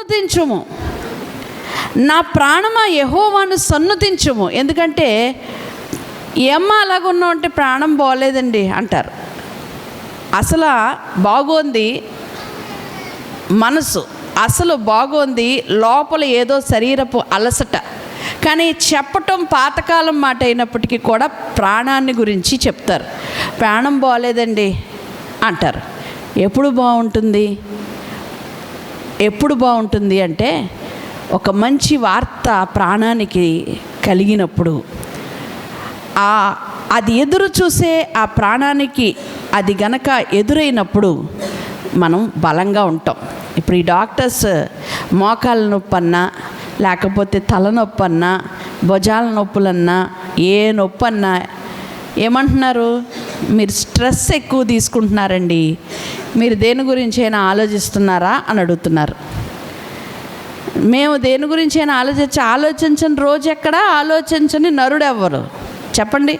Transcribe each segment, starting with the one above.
సన్నుతించుము, నా ప్రాణమా యెహోవాను సన్నుతించుము. ఎందుకంటే ఏమ్మా అలాగున్నావు అంటే ప్రాణం బాగోలేదండి అంటారు. అసలు బాగోంది మనసు, అసలు బాగోంది లోపల ఏదో శరీరపు అలసట. కానీ చెప్పటం పాతకాలం మాట అయినప్పటికీ కూడా ప్రాణాన్ని గురించి చెప్తారు. ప్రాణం బాగోలేదండి అంటారు. ఎప్పుడు బాగుంటుంది అంటే ఒక మంచి వార్త ప్రాణానికి కలిగినప్పుడు, అది ఎదురు చూసే ఆ ప్రాణానికి అది గనక ఎదురైనప్పుడు మనం బలంగా ఉంటాం. ఇప్పుడు ఈ డాక్టర్స్ మోకాళ్ళ నొప్పి అన్నా, లేకపోతే తలనొప్పి అన్నా, భుజాల నొప్పులన్నా, ఏ నొప్పి అన్నా ఏమంటున్నారు? మీరు స్ట్రెస్ ఎక్కువ తీసుకుంటున్నారండి, మీరు దేని గురించి అయినా ఆలోచిస్తున్నారా అని అడుగుతున్నారు. మేము దేని గురించి అయినా ఆలోచించని రోజు ఎక్కడా, ఆలోచించని నరుడు ఎవ్వరు చెప్పండి?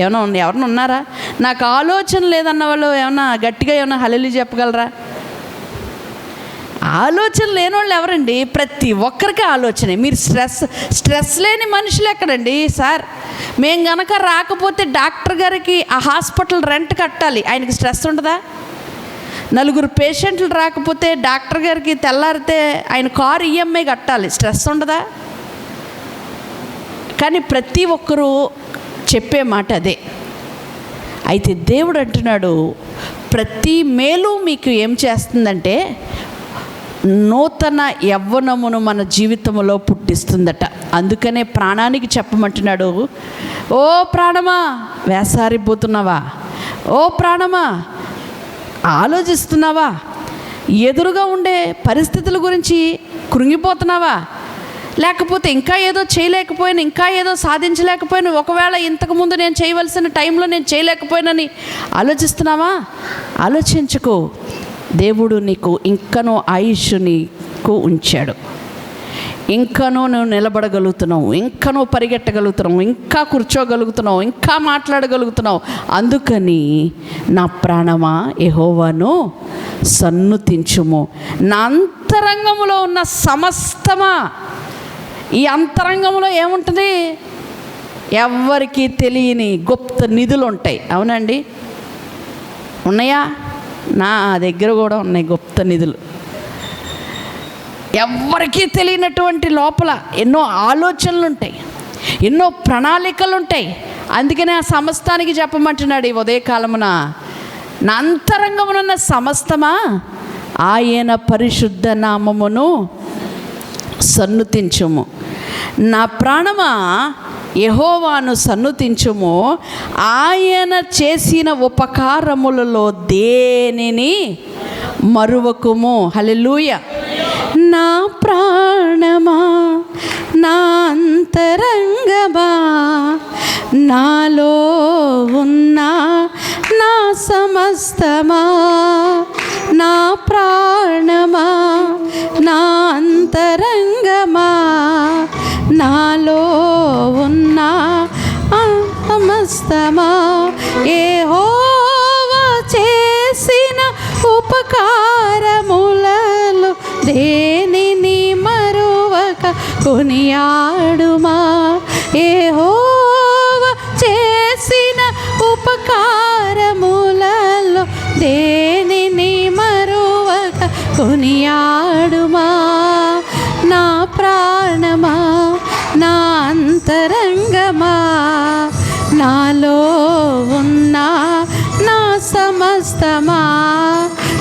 ఎవరైనా ఉన్నారా? నాకు ఆలోచన లేదన్న వాళ్ళు ఏమన్నా గట్టిగా ఏమన్నా హల్లెలూయా చెప్పగలరా? ఆలోచన లేని వాళ్ళు ఎవరండి? ప్రతి ఒక్కరికి ఆలోచనే. మీరు స్ట్రెస్ లేని మనుషులు ఎక్కడండి సార్? మేము గనక రాకపోతే డాక్టర్ గారికి ఆ హాస్పిటల్ రెంట్ కట్టాలి, ఆయనకి స్ట్రెస్ ఉండదా? నలుగురు పేషెంట్లు రాకపోతే డాక్టర్ గారికి తెల్లారితే ఆయన కారు ఈఎంఐ కట్టాలి, స్ట్రెస్ ఉండదా? కానీ ప్రతి ఒక్కరూ చెప్పే మాట అదే. అయితే దేవుడు అంటున్నాడు, ప్రతి మేలు మీకు ఏం చేస్తుందంటే నూతన యవ్వనమును మన జీవితంలో పుట్టిస్తుందట. అందుకనే ప్రాణానికి చెప్పమంటున్నాడు, ఓ ప్రాణమా వేసారిపోతున్నావా? ఓ ప్రాణమా ఆలోచిస్తున్నావా? ఎదురుగా ఉండే పరిస్థితుల గురించి కృంగిపోతున్నావా? లేకపోతే ఇంకా ఏదో చేయలేకపోయాను, ఇంకా ఏదో సాధించలేకపోయాను, ఒకవేళ ఇంతకుముందు నేను చేయవలసిన టైంలో నేను చేయలేకపోయానని ఆలోచిస్తున్నావా? ఆలోచించుకో. దేవుడు నీకు ఇంకనూ ఆయుష్ నీకు ఉంచాడు. ఇంకనూ నువ్వు నిలబడగలుగుతున్నావు, ఇంకనూ పరిగెట్టగలుగుతున్నావు, ఇంకా కూర్చోగలుగుతున్నావు, ఇంకా మాట్లాడగలుగుతున్నావు. అందుకని నా ప్రాణమా యెహోవాను సన్నుతించుము. నా అంతరంగములో ఉన్న సమస్తమా. ఈ అంతరంగంలో ఏముంటుంది? ఎవ్వరికీ తెలియని గుప్త నిధులు ఉంటాయి. అవునండి, ఉన్నాయా? నా దగ్గర కూడా ఉన్నాయి గుప్త నిధులు. ఎవ్వరికీ తెలియనటువంటి లోపల ఎన్నో ఆలోచనలు ఉంటాయి, ఎన్నో ప్రణాళికలు ఉంటాయి. అందుకనే ఆ సమస్తానికి చెప్పమంటున్నాడు ఈ ఉదయకాలమున, నా అంతరంగమునున్న సమస్తమా ఆయన పరిశుద్ధ నామమును సన్నుతించుము. నా ప్రాణమా యెహోవాను సన్నుతించుము. ఆయన చేసిన ఉపకారములలో దేనిని మరువకుము. హల్లెలూయా. నా ప్రాణమా, నా అంతరంగమా, నాలో ఉన్న నా సమస్తమా, నా ప్రాణమా, నా అంతరంగమా, నాలో ఉన్న సమస్తమా, యెహోవా చేసిన ఉపకారములలో దేనిని మరువక కొనియాడుమా. యెహోవా చేసిన ఉపకారములలో దేనిని మరువక కొనియాడుమా. నా ప్రాణమా, నా అంతరంగమా, నాలో ఉన్న నా సమస్తమా,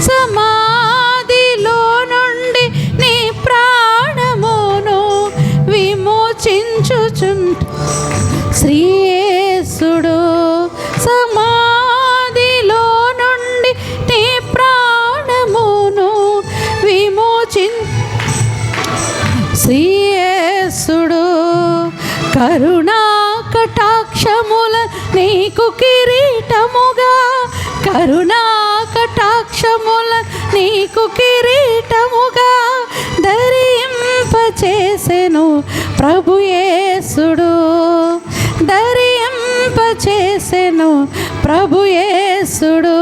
సమాధిలో నుండి నీ ప్రాణమును విమోచించుచుంటు శ్రీయేసుడు. సమాధిలో నుండి నీ ప్రాణమును శ్రీయేసుడు. కరుణా కటాక్షముల నీకు కిరీటముగా, కరుణా కటాక్షముల నీకు కిరీటముగా ధరింపచేసెను ప్రభుయేసుడు. ధరింపచేసెను ప్రభుయేసుడు.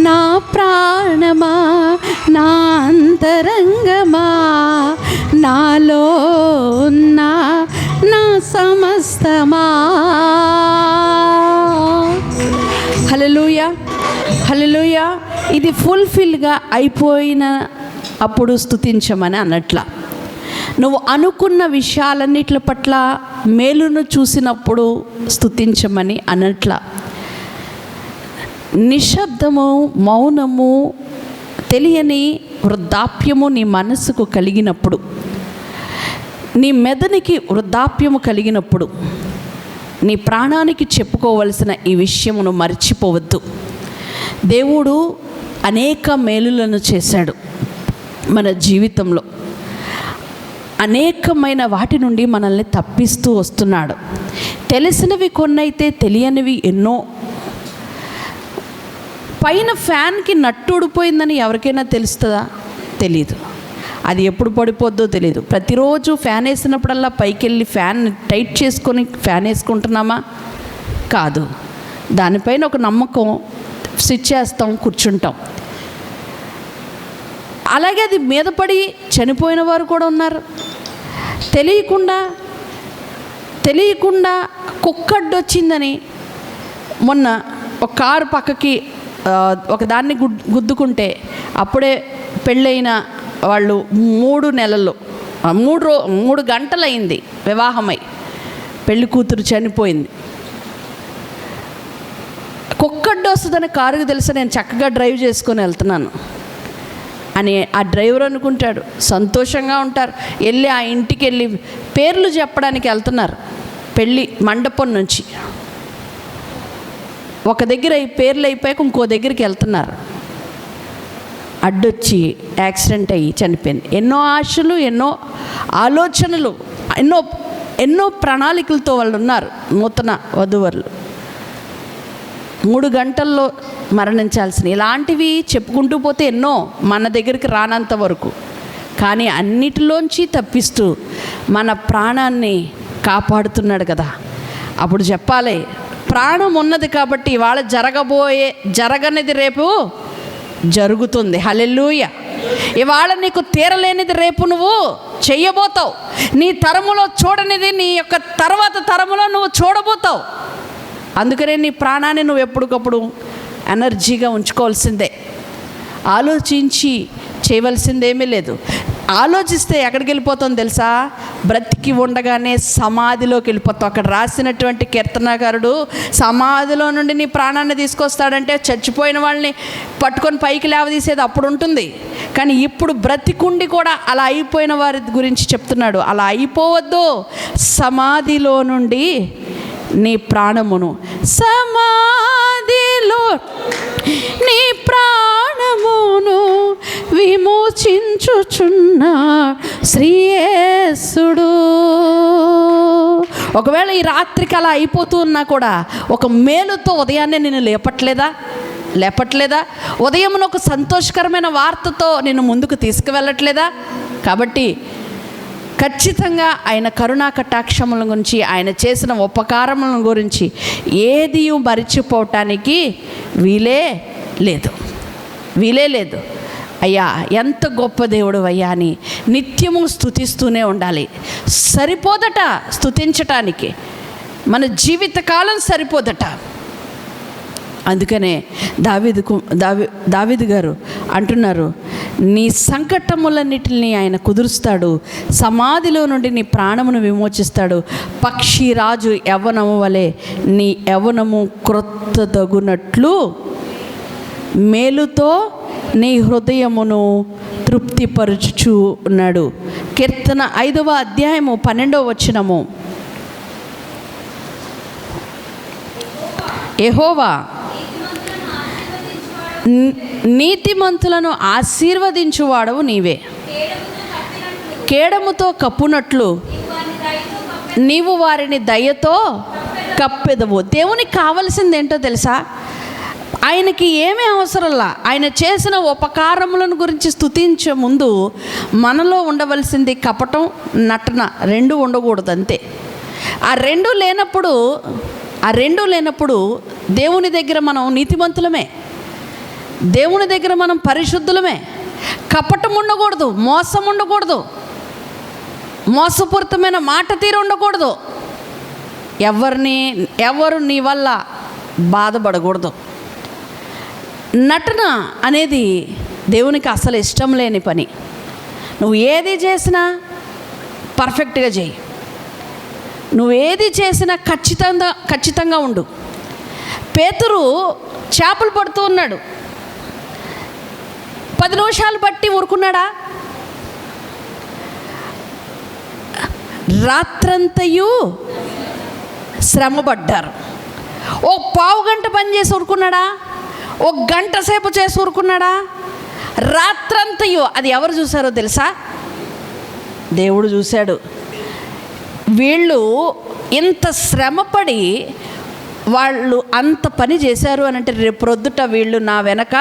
నా ప్రాణమా, నా అంతరంగమా, నాలో ఉన్న నా సమస్తమా. హల్లెలూయా, హల్లెలూయా. ఇది ఫుల్ఫిల్గా అయిపోయిన అప్పుడు స్తుతించమని అన్నట్ల. నువ్వు అనుకున్న విషయాలన్నిటి పట్ల మేలును చూసినప్పుడు స్తుతించమని అన్నట్ల. నిశ్శబ్దము, మౌనము, తెలియని వృద్ధాప్యము నీ మనసుకు కలిగినప్పుడు, నీ మెదనికి వృద్ధాప్యము కలిగినప్పుడు, నీ ప్రాణానికి చెప్పుకోవలసిన ఈ విషయమును మర్చిపోవద్దు. దేవుడు అనేక మేలులను చేశాడు మన జీవితంలో. అనేకమైన వాటి నుండి మనల్ని తప్పిస్తూ వస్తున్నాడు. తెలిసినవి కొన్నైతే తెలియనివి ఎన్నో. పైన ఫ్యాన్కి నట్టు ఊడిపోయిందని ఎవరికైనా తెలుస్తుందా? తెలీదు. అది ఎప్పుడు పడిపోద్దో తెలియదు. ప్రతిరోజు ఫ్యాన్ వేసినప్పుడల్లా పైకి వెళ్ళి ఫ్యాన్ టైట్ చేసుకొని ఫ్యాన్ వేసుకుంటున్నామా? కాదు. దానిపైన ఒక నమ్మకం, స్విచ్ చేస్తాం, కూర్చుంటాం. అలాగే అది మీద పడి చనిపోయిన వారు కూడా ఉన్నారు. తెలియకుండా కుక్కడ్డు వచ్చిందని మొన్న ఒక కారు పక్కకి ఒకదాన్ని గుద్దుకుంటే అప్పుడే పెళ్ళైన వాళ్ళు 3 నెలలు 3 గంటలైంది వివాహమై, పెళ్లి కూతురు చనిపోయింది. కుక్కడ్డు వస్తుందని కారుకి తెలుసు, నేను చక్కగా డ్రైవ్ చేసుకొని వెళ్తున్నాను అని ఆ డ్రైవర్ అనుకుంటాడు. సంతోషంగా ఉంటారు. వెళ్ళి ఆ ఇంటికి వెళ్ళి పేర్లు చెప్పడానికి వెళ్తున్నారు. పెళ్ళి మండపం నుంచి ఒక దగ్గర ఈ పేర్లు అయిపోయాక ఇంకో దగ్గరికి వెళ్తున్నారు. అడ్డొచ్చి యాక్సిడెంట్ అయ్యి చనిపోయింది. ఎన్నో ఆశలు, ఎన్నో ఆలోచనలు, ఎన్నో ప్రణాళికలతో వాళ్ళు ఉన్నారు. నూతన వధూవరులు 3 గంటల్లో మరణించాల్సిన. ఇలాంటివి చెప్పుకుంటూ పోతే ఎన్నో, మన దగ్గరికి రానంత వరకు. కానీ అన్నిటిలోంచి తప్పిస్తూ మన ప్రాణాన్ని కాపాడుతున్నాడు కదా. అప్పుడు చెప్పాలి, ప్రాణం ఉన్నది కాబట్టి ఇవాళ జరగనిది రేపు జరుగుతుంది. హల్లెలూయా. ఇవాళ నీకు తీరలేనిది రేపు నువ్వు చెయ్యబోతావు. నీ తరములో చూడనిది నీ యొక్క తర్వాత తరములో నువ్వు చూడబోతావు. అందుకనే నీ ప్రాణాన్ని నువ్వు ఎప్పటికప్పుడు ఎనర్జీగా ఉంచుకోవాల్సిందే. ఆలోచించి చేయవలసిందేమీ లేదు. ఆలోచిస్తే ఎక్కడికి వెళ్ళిపోతాం తెలుసా? బ్రతికి ఉండగానే సమాధిలోకి వెళ్ళిపోతాం. అక్కడ రాసినటువంటి కీర్తనకారుడు సమాధిలో నుండి నీ ప్రాణాన్ని తీసుకొస్తాడంటే చచ్చిపోయిన వాళ్ళని పట్టుకొని పైకి లేవదీసేది అప్పుడు ఉంటుంది. కానీ ఇప్పుడు బ్రతికుండి కూడా అలా అయిపోయిన వారి గురించి చెప్తున్నాడు. అలా అయిపోవద్దు. సమాధిలో నుండి నీ ప్రాణమును, సమాధిలో నీ ప్రాణమును విమోచించుచున్న శ్రీయేసుడు. ఒకవేళ ఈ రాత్రికి అలా అయిపోతూ ఉన్నా కూడా ఒక మేలుతో ఉదయాన్నే నేను లేపట్లేదా? ఉదయమున ఒక సంతోషకరమైన వార్తతో నేను ముందుకు తీసుకువెళ్ళట్లేదా? కాబట్టి ఖచ్చితంగా ఆయన కరుణా కటాక్షముల గురించి, ఆయన చేసిన ఉపకారముల గురించి ఏది మరిచిపోవటానికి వీలే లేదు. అయ్యా ఎంత గొప్ప దేవుడు అయ్యా అని నిత్యము స్తుతిస్తూనే ఉండాలి. సరిపోదట స్తుతించటానికి, మన జీవితకాలం సరిపోదట. అందుకనే దావీదు గారు అంటున్నారు, నీ సంకటములన్నిటిని ఆయన కుదురుస్తాడు, సమాధిలో నుండి నీ ప్రాణమును విమోచిస్తాడు. పక్షిరాజు యవ్వనము వలె నీ యవ్వనము క్రొత్తదగునట్లు మేలుతో నీ హృదయమును తృప్తిపరచుచు ఉన్నాడు. కీర్తన 5వ అధ్యాయము 12వ వచనము. యెహోవా నీతిమంతులను ఆశీర్వదించువాడవు నీవే, కేడముతో కప్పునట్లు నీవు వారిని దయతో కప్పెదవు. దేవునికి కావలసింది ఏంటో తెలుసా? ఆయనకి ఏమీ అవసరంలా. ఆయన చేసిన ఉపకారములను గురించి స్తుతించే ముందు మనలో ఉండవలసింది కపటం, నటన 2 ఉండకూడదు, అంతే. ఆ రెండు లేనప్పుడు దేవుని దగ్గర మనం నీతిమంతులమే, దేవుని దగ్గర మనం పరిశుద్ధులమే. కపటం ఉండకూడదు, మోసం ఉండకూడదు. మోసపూరితమైన మాట తీరు ఉండకూడదు. ఎవరు నీ వల్ల బాధపడకూడదు. నటన అనేది దేవునికి అసలు ఇష్టం లేని పని. నువ్వు ఏది చేసినా పర్ఫెక్ట్గా చేయి. నువ్వు ఏది చేసినా ఖచ్చితంగా ఉండు. పేతురు చేపలు పడుతూ ఉన్నాడు. 10 నిమిషాలు బట్టి ఊరుకున్నాడా? రాత్రంతయు శ్రమపడ్డారు. ఓ పావు గంట పని చేసి ఊరుకున్నాడా? ఒక గంట సేపు చేసి ఊరుకున్నాడా? రాత్రంతయు. అది ఎవరు చూశారో తెలుసా? దేవుడు చూశాడు. వీళ్ళు ఇంత శ్రమపడి వాళ్ళు అంత పని చేశారు అని అంటే రేపు ప్రొద్దుట వీళ్ళు నా వెనక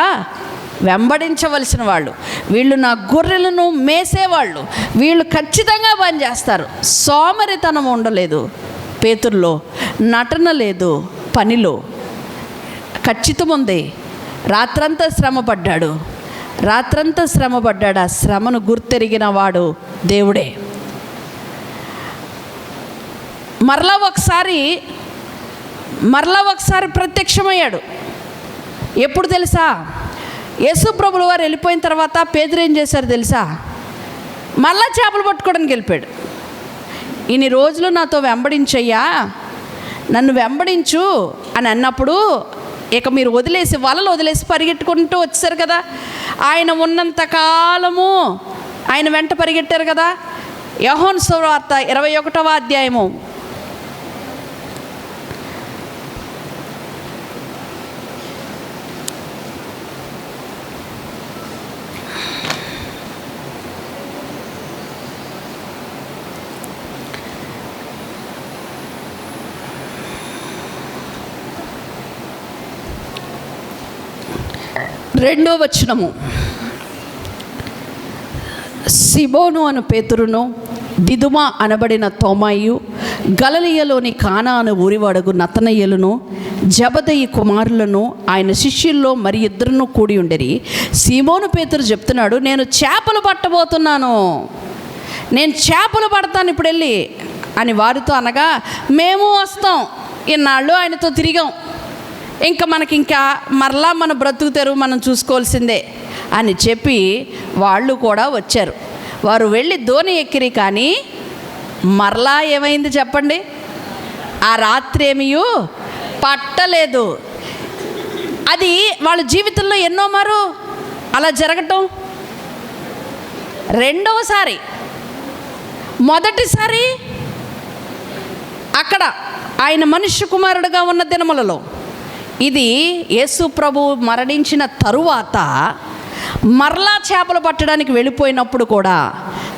వెంబడించవలసిన వాళ్ళు, వీళ్ళు నా గొర్రెలను మేసేవాళ్ళు, వీళ్ళు ఖచ్చితంగా పని చేస్తారు. సోమరితనం ఉండలేదు పేతురులో, నటన లేదు, పనిలో ఖచ్చితం ఉంది. రాత్రంతా శ్రమపడ్డాడు. ఆ శ్రమను గుర్తెరిగిన వాడు దేవుడే. మరలా ఒకసారి ప్రత్యక్షమయ్యాడు. ఎప్పుడు తెలుసా? యేసు ప్రభుల వారు వెళ్ళిపోయిన తర్వాత పేతురు ఏం చేశారు తెలుసా? మళ్ళా చేపలు పట్టుకోవడానికి వెళ్ళిపోయాడు. ఇన్ని రోజులు నాతో వెంబడించయ్యా, నన్ను వెంబడించు అని అన్నప్పుడు ఇక మీరు వలలు వదిలేసి పరిగెట్టుకుంటూ వచ్చారు కదా. ఆయన ఉన్నంత కాలము ఆయన వెంట పరిగెట్టారు కదా. యోహాను సువార్త 21వ అధ్యాయము 2వ వచనము. సిమోను అను పేతురును, దిదుమా అనబడిన తోమాయు, గలిలయలోని కానా అను ఊరివాడగు నతనయేలును, జబదయి కుమారులను ఆయన శిష్యుల్లో మరి 2 కూడి ఉండేరి. సిమోను పేతురు చెప్తున్నాడు, నేను చేపలు పట్టబోతున్నాను, నేను చేపలు పడతాను ఇప్పుడు వెళ్ళి అని వారితో అనగా, మేము వస్తాం, ఇన్నాళ్ళు ఆయనతో తిరిగాం, ఇంకా మరలా మన బ్రతుకు తెరువు మనం చూసుకోవాల్సిందే అని చెప్పి వాళ్ళు కూడా వచ్చారు. వారు వెళ్ళి దోణి ఎక్కిరి. కానీ మరలా ఏమైంది చెప్పండి? ఆ రాత్రి ఏమీయూ పట్టలేదు. అది వాళ్ళ జీవితంలో ఎన్నో మారు అలా జరగటం. రెండవసారి, మొదటిసారి అక్కడ ఆయన మనుష్య కుమారుడుగా ఉన్న దినములలో, ఇది యేసు ప్రభు మరణించిన తరువాత మరలా చేపలు పట్టడానికి వెళ్ళిపోయినప్పుడు కూడా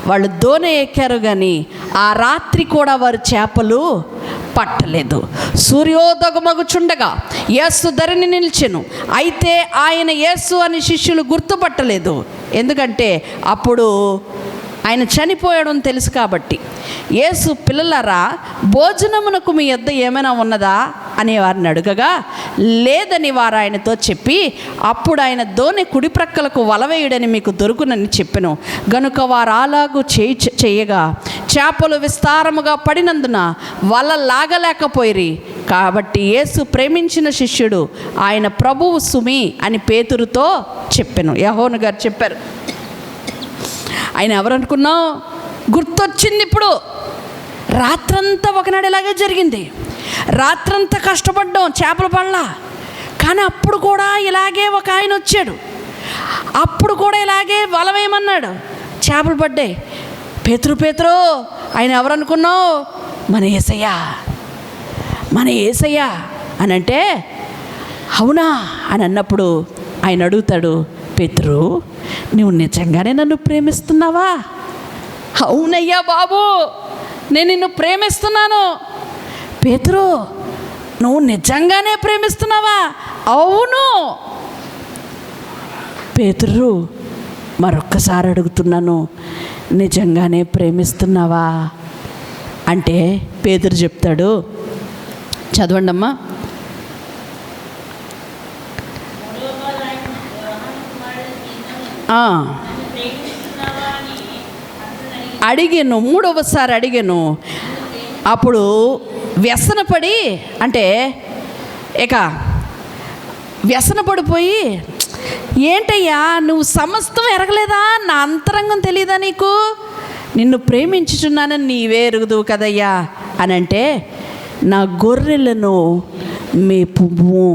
వాళ్ళు దోణి ఎక్కారు, కానీ ఆ రాత్రి కూడా వారు చేపలు పట్టలేదు. సూర్యోదయమగుచుండగా యేసు ధరిని నిలిచెను. అయితే ఆయన యేసు అని శిష్యులు గుర్తుపట్టలేదు, ఎందుకంటే అప్పుడు ఆయన చనిపోయాడని తెలుసు కాబట్టి. యేసు, పిల్లలారా, భోజనమునకు మీ యొద్ద ఏమైనా ఉన్నదా అని వారిని అడగగా, లేదని వారు ఆయనతో చెప్పి, అప్పుడు ఆయన దోణి కుడి ప్రక్కలకు వలవేయుడని మీకు దొరుకునని చెప్పెను. గనుక వారు అలాగూ చేయగా చేపలు విస్తారముగా పడినందున వల లాగలేకపోయిరి. కాబట్టి యేసు ప్రేమించిన శిష్యుడు ఆయన ప్రభువు సుమి అని పేతురుతో చెప్పెను. యోహాను గారు చెప్పారు. ఆయన ఎవరనుకున్నావు? గుర్తొచ్చింది ఇప్పుడు. రాత్రంతా ఒకనాడు ఇలాగే జరిగింది. రాత్రంతా కష్టపడ్డాం, చేపలు పడలా. కానీ అప్పుడు కూడా ఇలాగే ఒక ఆయన వచ్చాడు. అప్పుడు కూడా ఇలాగే వలవేయమన్నాడు, చేపలు పడ్డాయి. పేతురు ఆయన ఎవరనుకున్నావు? మన యేసయ్య అని అంటే, అవునా అని అన్నప్పుడు ఆయన అడుగుతాడు, పేతురు, నువ్వు నిజంగానే నన్ను ప్రేమిస్తున్నావా? అవునయ్యా బాబు, నేను నిన్ను ప్రేమిస్తున్నాను. పేతురు, నువ్వు నిజంగానే ప్రేమిస్తున్నావా? అవును. పేతురు, మరొక్కసారి అడుగుతున్నాను, నిజంగానే ప్రేమిస్తున్నావా అంటే పేతురు చెప్తాడు, చదవండి అమ్మా. అడిగాను, మూడవసారి అడిగాను. అప్పుడు వ్యసనపడి, అంటే ఇక వ్యసనపడిపోయి, ఏంటయ్యా నువ్వు సమస్తం ఎరగలేదా, నా అంతరంగం తెలియదా నీకు, నిన్ను ప్రేమించుచున్నానని నీవే ఎరుగుదువు కదయ్యా అని అంటే, నా గొర్రెలను మేపుము.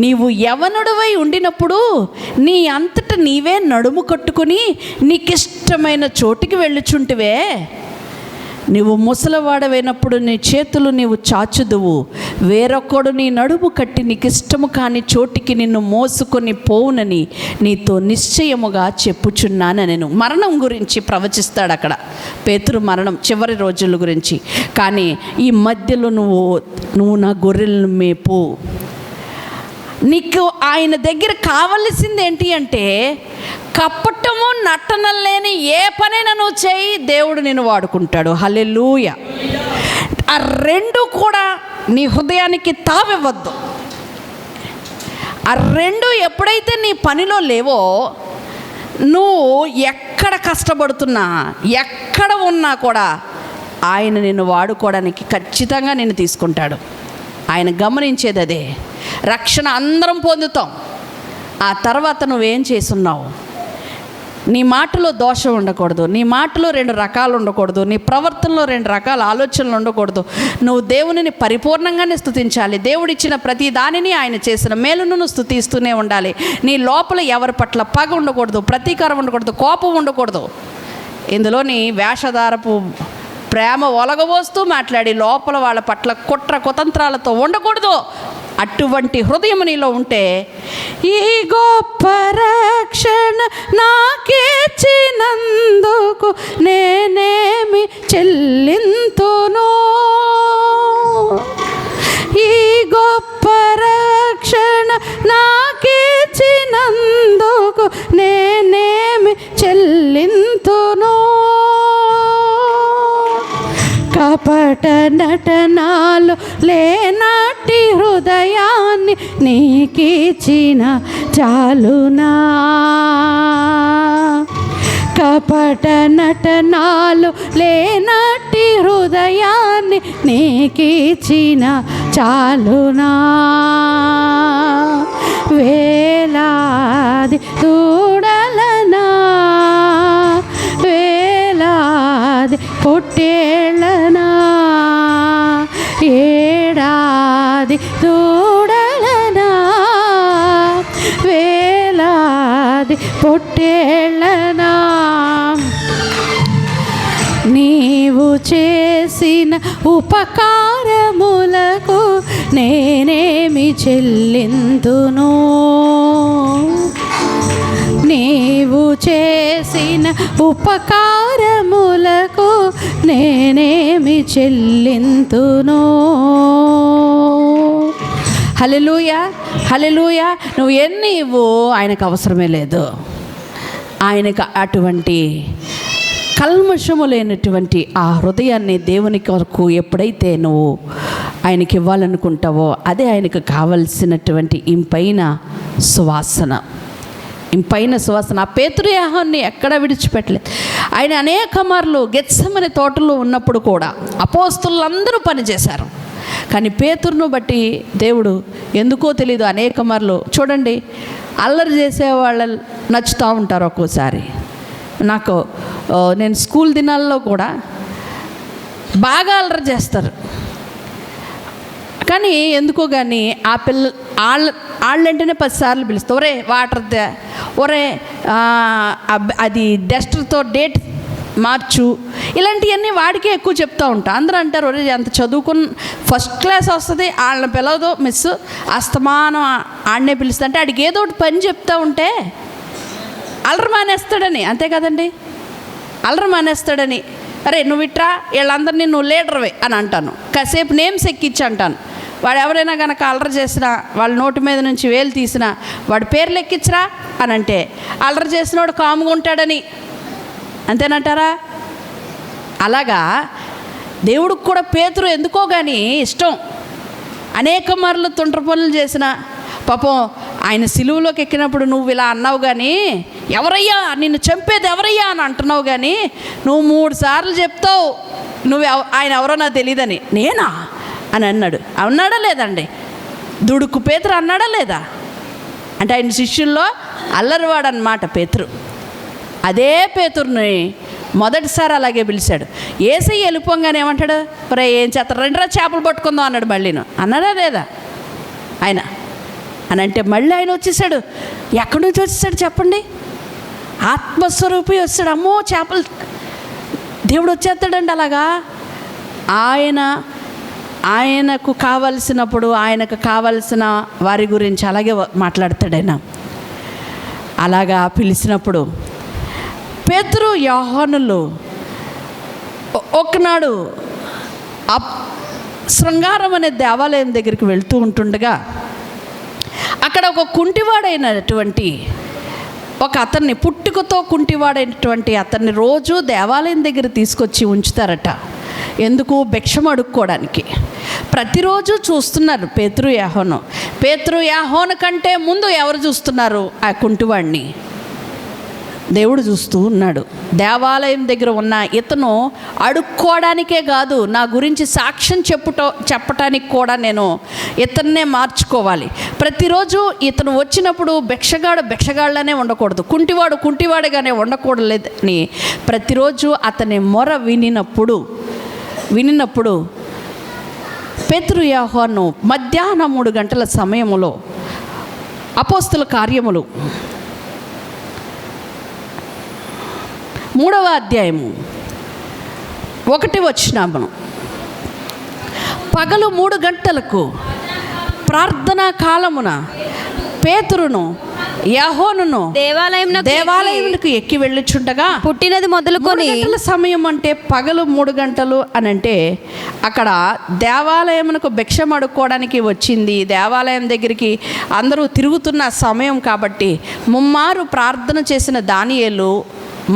నీవు యవనుడివై ఉండినప్పుడు నీ అంతట నీవే నడుము కట్టుకుని నీకిష్టమైన చోటికి వెళ్ళుచుంటివే. నీవు ముసలివాడవైనప్పుడు నీ చేతులు నీవు చాచుదువు, వేరొకడు నీ నడుము కట్టి నీకిష్టము కాని చోటికి నిన్ను మోసుకొని పోవునని నీతో నిశ్చయముగా చెప్పుచున్నాను. నేను మరణం గురించి ప్రవచిస్తాడు అక్కడ పేతురు, మరణం చివరి రోజుల గురించి. కానీ ఈ మధ్యలో నువ్వు నా గొర్రెలను మేపు. నీకు ఆయన దగ్గర కావలసింది ఏంటి అంటే, కపటము నటన లేని ఏ పనైనా నువ్వు చేయి, దేవుడు నిన్ను వాడుకుంటాడు. హల్లెలూయా. ఆ రెండు కూడా నీ హృదయానికి తావివ్వద్దు. ఆ రెండు ఎప్పుడైతే నీ పనిలో లేవో, నువ్వు ఎక్కడ కష్టపడుతున్నా, ఎక్కడ ఉన్నా కూడా ఆయన నిన్ను వాడుకోవడానికి ఖచ్చితంగా నిన్ను తీసుకుంటాడు. ఆయన గమనించేది అదే. రక్షణ అందరం పొందుతాం. ఆ తర్వాత నువ్వేం చేసున్నావు? నీ మాటలో దోషం ఉండకూడదు, నీ మాటలో 2 రకాలు ఉండకూడదు, నీ ప్రవర్తనలో 2 రకాల ఆలోచనలు ఉండకూడదు. నువ్వు దేవునిని పరిపూర్ణంగానే స్తుతించాలి. దేవుడిచ్చిన ప్రతి దానిని, ఆయన చేసిన మేలును నువ్వు స్తుతిస్తూనే ఉండాలి. నీ లోపల ఎవరి పట్ల పగ ఉండకూడదు, ప్రతీకారం ఉండకూడదు, కోపం ఉండకూడదు. ఇందులోని వేషధారపు ప్రేమ ఒలగబోస్తూ మాట్లాడి లోపల వాళ్ళ పట్ల కుట్ర కుతంత్రాలతో ఉండకూడదు. అటువంటి హృదయం నీలో ఉంటే, ఈ గొప్ప రక్షణ నాకిచ్చినందుకు నేనేమి చెల్లింతును, ఈ గొప్ప రక్షణ నాకిచ్చినందుకు నేనేమి చెల్లింతును. కపట నటనాలు లేనాటి హృదయాన్ని నీకిచ్చిన చాలునా, కపట నటనాలు లేనాటి హృదయాన్ని నీకిచ్చిన చాలునా. వేలాది దూడలనా, వేలాది పొట్టేళ్ళనా, ఏడాది దూడలనా, వేలాది పొట్టేళ్ళనా, నీవు చేసిన ఉపకారములకు నేనేమి చెల్లింతును, నీవు చేసిన ఉపకారములకు నేనేమి చెల్లింతును. హల్లెలూయా, హల్లెలూయా. నువ్వు ఎన్ని ఇవ్వు, ఆయనకు అవసరమే లేదు. ఆయనకు అటువంటి కల్మషము లేనటువంటి ఆ హృదయాన్ని దేవుని కొరకు ఎప్పుడైతే నువ్వు ఆయనకి ఇవ్వాలనుకుంటావో, అదే ఆయనకు కావలసినటువంటి ఇంపైన సువాసన. ఇంపైన సువాసన. ఆ పేతురు యోహాన్ని ఎక్కడ విడిచిపెట్టలేదు. ఆయన అనేక మార్లు గెత్సెమనే తోటలో ఉన్నప్పుడు కూడా అపోస్తలులందరూ పనిచేశారు. కానీ పేతురును బట్టి దేవుడు ఎందుకో తెలీదు అనేక మార్లు, చూడండి, అల్లరి చేసేవాళ్ళు నచ్చుతూ ఉంటారు. ఒక్కోసారి నాకు నేను స్కూల్ దినాల్లో కూడా బాగా అల్లరి చేస్తారు. కానీ ఎందుకో కానీ ఆ వాళ్ళంటేనే 10 సార్లు పిలుస్తా, ఒరే వాటర్ దే, ఒరే అది డస్టర్తో డేట్ మార్చు, ఇలాంటివన్నీ వాడికే ఎక్కువ చెప్తూ ఉంటా. అందరూ అంటారు, ఒరే అంత చదువుకుని ఫస్ట్ క్లాస్ వస్తుంది, వాళ్ళని పిలవదు మిస్, అస్తమానం ఆడనే పిలుస్తా అంటే ఆడికి ఏదో ఒకటి పని చెప్తూ ఉంటే అల్లరి మానేస్తాడని. అంతే కదండి, అల్లరి మానేస్తాడని. అరే నువ్వు ఇట్రా, వీళ్ళందరినీ నువ్వు లీడర్వే అని అంటాను. కాసేపు నేమ్స్ ఎక్కించి అంటాను. వాడు ఎవరైనా కనుక అల్లరి చేసినా, వాళ్ళ నోటి మీద నుంచి వేలు తీసినా వాడి పేర్లు ఎక్కించరా అని అంటే అల్లరి చేసినవాడు కాముగా ఉంటాడని. అంతేనంటారా? అలాగా దేవుడికి కూడా పేతురు ఎందుకో కానీ ఇష్టం. అనేక మార్లు తుండ్ర పనులు చేసిన పాపం ఆయన సిలువలోకి ఎక్కినప్పుడు నువ్వు ఇలా అన్నావు కానీ ఎవరయ్యా నిన్ను చంపేది ఎవరయ్యా అని అంటున్నావు, కానీ నువ్వు 3 సార్లు చెప్తావు ఆయన ఎవరో నాకు తెలియదని. నేనా అని అన్నాడు. అన్నాడా లేదండి? దుడుకు పేతురు అన్నాడా లేదా? అంటే ఆయన శిష్యుల్లో అల్లరివాడు అన్నమాట పేతురు. అదే పేతురుని మొదటిసారి అలాగే పిలిచాడు. యేసయ్య వెళ్ళిపోగానే ఏమంటాడు? మరి ఏం చేస్తారు, 2 చేపలు పట్టుకుందాం అన్నాడు. మళ్ళీను అన్నాడా లేదా ఆయన అని అంటే మళ్ళీ ఆయన వచ్చేసాడు. ఎక్కడి నుంచి వచ్చేసాడు చెప్పండి? ఆత్మస్వరూపి వచ్చాడు. అమ్మో చేపలు, దేవుడు వచ్చేస్తాడండి అలాగా. ఆయనకు కావలసినప్పుడు ఆయనకు కావలసిన వారి గురించి అలాగే మాట్లాడతాడైనా. అలాగా పిలిచినప్పుడు పేతురు యోహానులు ఒకనాడు శృంగారం అనే దేవాలయం దగ్గరికి వెళ్తూ ఉంటుండగా అక్కడ ఒక కుంటివాడైనటువంటి ఒక అతన్ని, పుట్టుకతో కుంటివాడైనటువంటి అతన్ని రోజు దేవాలయం దగ్గర తీసుకొచ్చి ఉంచుతారట. ఎందుకు? భిక్షం అడుక్కోవడానికి. ప్రతిరోజు చూస్తున్నారు పేతురు యాహోను కంటే ముందు ఎవరు చూస్తున్నారు? ఆ కుంటివాడిని దేవుడు చూస్తూ ఉన్నాడు. దేవాలయం దగ్గర ఉన్న ఇతను అడుక్కోవడానికే కాదు, నా గురించి సాక్ష్యం చెప్పటానికి కూడా నేను ఇతన్నే మార్చుకోవాలి. ప్రతిరోజు ఇతను వచ్చినప్పుడు భిక్షగాళ్ళనే ఉండకూడదు, కుంటివాడుగానే ఉండకూడలేదని ప్రతిరోజు అతని మొర వినినప్పుడు పేతురు యోహాను మధ్యాహ్నం 3 గంటల సమయంలో అపోస్తల కార్యములు 3వ అధ్యాయము 1 వచనం, పగలు 3 గంటలకు ప్రార్థనా కాలమున పేతురును యోహానును దేవాలయమునకు ఎక్కి వెళ్ళుచుండగా పుట్టినది మొదలుకొని 3 గంటల సమయం అంటే పగలు 3 గంటలు అని అంటే అక్కడ దేవాలయమునకు భిక్షం అడుక్కోవడానికి వచ్చింది. దేవాలయం దగ్గరికి అందరూ తిరుగుతున్న సమయం కాబట్టి ముమ్మారు ప్రార్థన చేసిన దానియేలు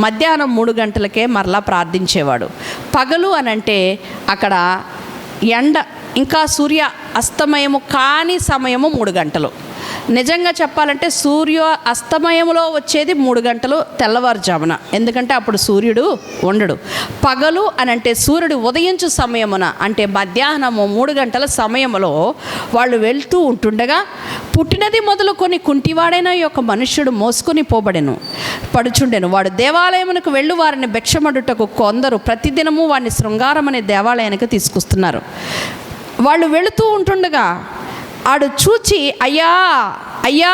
మధ్యాహ్నం 3 గంటలకే మరలా ప్రార్థించేవాడు. పగలు అనంటే అక్కడ ఎండ ఇంకా సూర్య అస్తమయము కాని సమయము 3 గంటలు. నిజంగా చెప్పాలంటే సూర్య అస్తమయంలో వచ్చేది 3 గంటలు తెల్లవారుజామున, ఎందుకంటే అప్పుడు సూర్యుడు ఉండడు. పగలు అనంటే సూర్యుడు ఉదయించు సమయమున అంటే మధ్యాహ్నము 3 గంటల సమయంలో వాళ్ళు వెళ్తూ ఉంటుండగా పుట్టినది మొదలుకొని కుంటివాడైన యొక్క మనుష్యుడు మోసుకొని పడుచుండెను. వాడు దేవాలయమునకు వెళ్ళి వారిని భిక్షమడుటకు కొందరు ప్రతిదినము వాడిని శృంగారం అనే దేవాలయానికి తీసుకొస్తున్నారు. వాళ్ళు వెళుతూ ఉంటుండగా ఆడు చూచి అయ్యా అయ్యా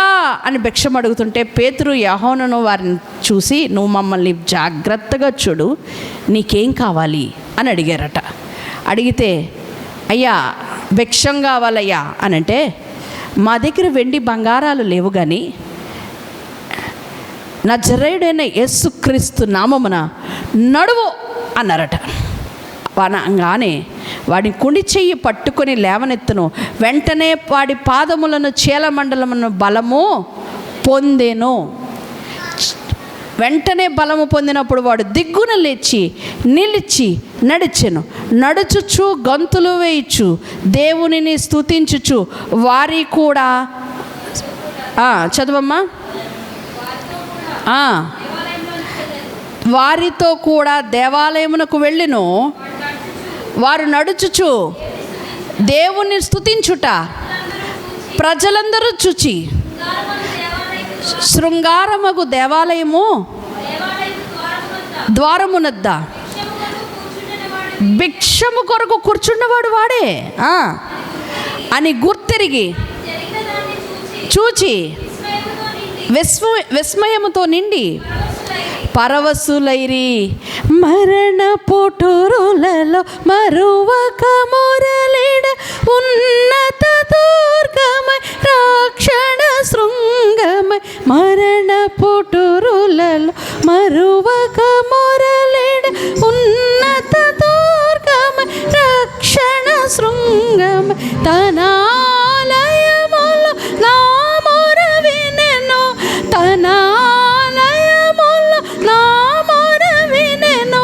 అని భిక్షం అడుగుతుంటే పేతురు యోహానును వారిని చూసి, నువ్వు మమ్మల్ని జాగ్రత్తగా చూడు, నీకేం కావాలి అని అడిగారట. అడిగితే అయ్యా భిక్షం కావాలయ్యా అని అంటే, మా దగ్గర వెండి బంగారాలు లేవు, కానీ నజరేయుడైన యేసుక్రీస్తు నామమున నడువు అన్నారట. అనగానే వాడి కుడి చెయ్యి పట్టుకొని లేవనెత్తును. వెంటనే వాడి పాదములను చీలమండలమును బలము పొందెను. వెంటనే బలము పొందినప్పుడు వాడు దిగ్గున లేచి నిలిచి నడుచుచు గంతులు వేయిచు దేవునిని స్తుతించుచు వారి కూడా చదవమ్మా వారితో కూడా దేవాలయమునకు వెళ్ళెను. వారు నడుచుచు దేవుని స్తుతించుట ప్రజలందరూ చూచి శృంగారమగు దేవాలయము ద్వారమునద్ద భిక్షము కొరకు కూర్చున్నవాడు వాడే అని గుర్తెరిగి చూచి విస్మయముతో నిండి పరవశులైరి మరణ పొటురులలో మరువక మురళిడ ఉన్నత దుర్గమై రక్షణ శృంగమై మరణ పొటురులలో మరువక మురళిడ ఉన్నత దుర్గమై రక్షణ శృంగమై తనాలయములో నా మొర వినెను తనాలయములో నా మొర వినెను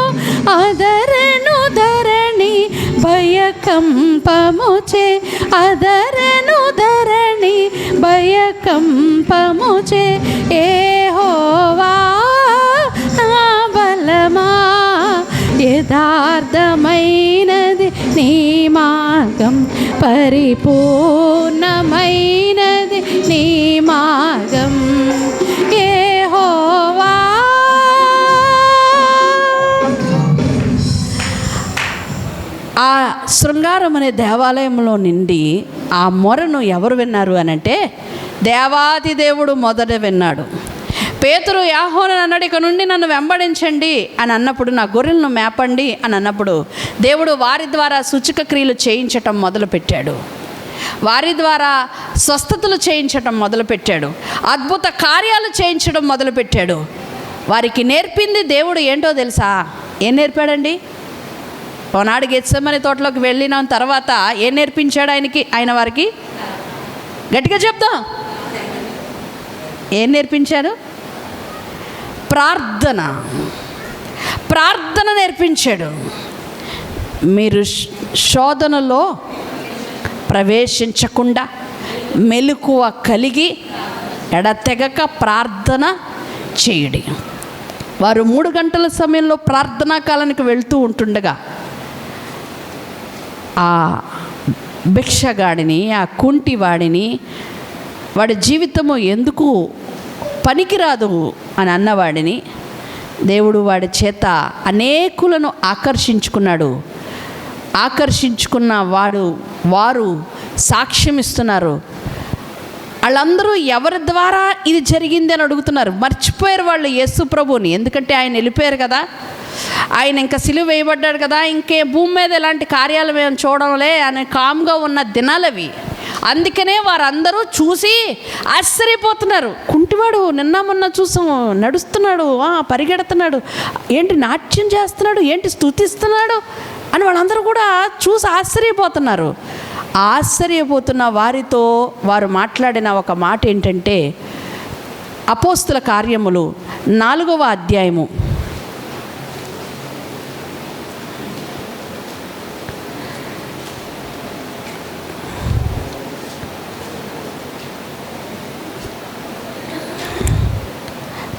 అదరెను ధరణి భయకంపముచే అదరెను ధరణి భయకంపముచే యెహోవా యథార్థమైనది నీ మార్గం, పరిపూర్ణమైనది నీ మార్గం. యెహోవా ఆ శృంగారం అనే దేవాలయంలో నుండి ఆ మొరను ఎవరు విన్నారు అనంటే దేవాది దేవుడు మొదట విన్నాడు. పేతురు యాహోను అన్నాడు, ఇక నుండి నన్ను వెంబడించండి అని అన్నప్పుడు, నా గొర్రెలను మేపండి అని అన్నప్పుడు దేవుడు వారి ద్వారా సూచక క్రియలు చేయించటం మొదలుపెట్టాడు. వారి ద్వారా స్వస్థతలు చేయించటం మొదలుపెట్టాడు. అద్భుత కార్యాలు చేయించడం మొదలుపెట్టాడు. వారికి నేర్పింది దేవుడు ఏంటో తెలుసా? ఏం నేర్పాడండి? ఓనాడు గెత్సెమనే తోటలోకి వెళ్ళిన తర్వాత ఏం నేర్పించాడు ఆయన వారికి? గట్టిగా చెప్తాం. ఏం నేర్పించాడు? ప్రార్థన నేర్పించాడు. మీరు శోధనలో ప్రవేశించకుండా మెలకువ కలిగి ఎడతెగక ప్రార్థన చేయడి. వారు 3 గంటల సమయంలో ప్రార్థనా కాలానికి వెళ్తూ ఉంటుండగా ఆ భిక్షగాడిని, ఆ కుంటివాడిని, వాడి జీవితము ఎందుకు పనికిరాదు అని అన్నవాడిని దేవుడు వాడి చేత అనేకులను ఆకర్షించుకున్న వారు సాక్ష్యం ఇస్తున్నారు. వాళ్ళందరూ ఎవరి ద్వారా ఇది జరిగింది అని అడుగుతున్నారు. మర్చిపోయారు వాళ్ళు యేసు ప్రభువుని. ఎందుకంటే ఆయన వెళ్ళిపోయారు కదా, ఆయన ఇంకా సిలువ వేయబడ్డాడు కదా, ఇంకే భూమి మీద ఎలాంటి కార్యాలు మేము చూడలే అని కామ్గా ఉన్న దినాలవి. అందుకనే వారందరూ చూసి ఆశ్చర్యపోతున్నారు. కుంటివాడు నిన్న మొన్న చూసాము, నడుస్తున్నాడు, పరిగెడుతున్నాడు, ఏంటి నాట్యం చేస్తున్నాడు, ఏంటి స్తుతిస్తున్నాడు అని వాళ్ళందరూ కూడా చూసి ఆశ్చర్యపోతున్నారు. ఆశ్చర్యపోతున్న వారితో వారు మాట్లాడిన ఒక మాట ఏంటంటే, అపోస్తుల కార్యములు 4వ అధ్యాయము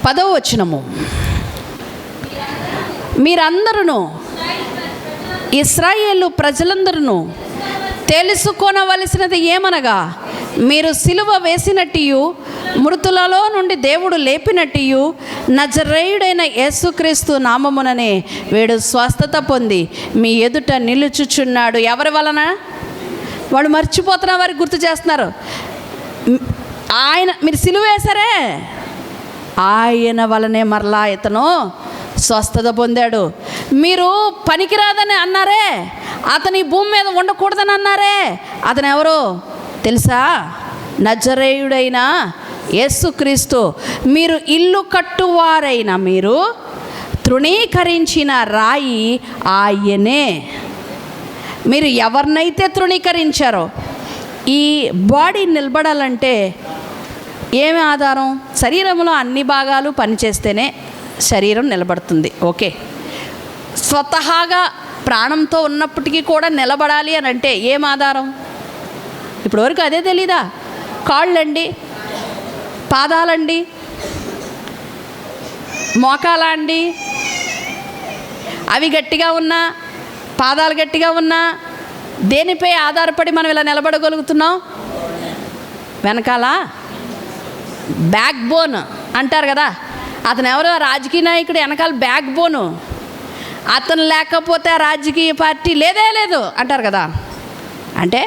10వ వచనము. మీరందరూ ఇశ్రాయేలు ప్రజలందరూ తెలుసుకొనవలసినది ఏమనగా, మీరు సిలువ వేసినట్టు మృతులలో నుండి దేవుడు లేపినట్టు నజరేయుడైన యేసుక్రీస్తు నామముననే వీడు స్వస్థత పొంది మీ ఎదుట నిలుచుచున్నాడు. ఎవరి వలన? వాడు మర్చిపోతున్న వారికి గుర్తు చేస్తున్నారు. మీరు సిలువ వేశారే, ఆయన వలనే మరలా ఇతను స్వస్థత పొందాడు. మీరు పనికిరాదని అన్నారే, అతని భూమి మీద ఉండకూడదని అన్నారే, అతను ఎవరు తెలుసా? నజరేయుడైన యేసుక్రీస్తు. మీరు ఇల్లు కట్టువారైన మీరు తృణీకరించిన రాయి ఆయనే. మీరు ఎవరినైతే తృణీకరించారో, ఈ బాడీ నిలబడాలంటే ఏమి ఆధారం? శరీరంలో అన్ని భాగాలు పనిచేస్తేనే శరీరం నిలబడుతుంది. ఓకే, స్వతహాగా ప్రాణంతో ఉన్నప్పటికీ కూడా నిలబడాలి అని అంటే ఏం ఆధారం? ఇప్పటివరకు అదే తెలీదా? కాళ్ళండి, పాదాలండి, మోకాలా అండి, అవి గట్టిగా ఉన్నా, పాదాలు గట్టిగా ఉన్నా దేనిపై ఆధారపడి మనం ఇలా నిలబడగలుగుతున్నాం? వెనకాల బ్యాక్ బోన్ అంటారు కదా, అతను ఎవరో రాజకీయ నాయకుడు వెనకాల బ్యాక్ బోను. అతను లేకపోతే ఆ రాజకీయ పార్టీ లేదే లేదు అంటారు కదా. అంటే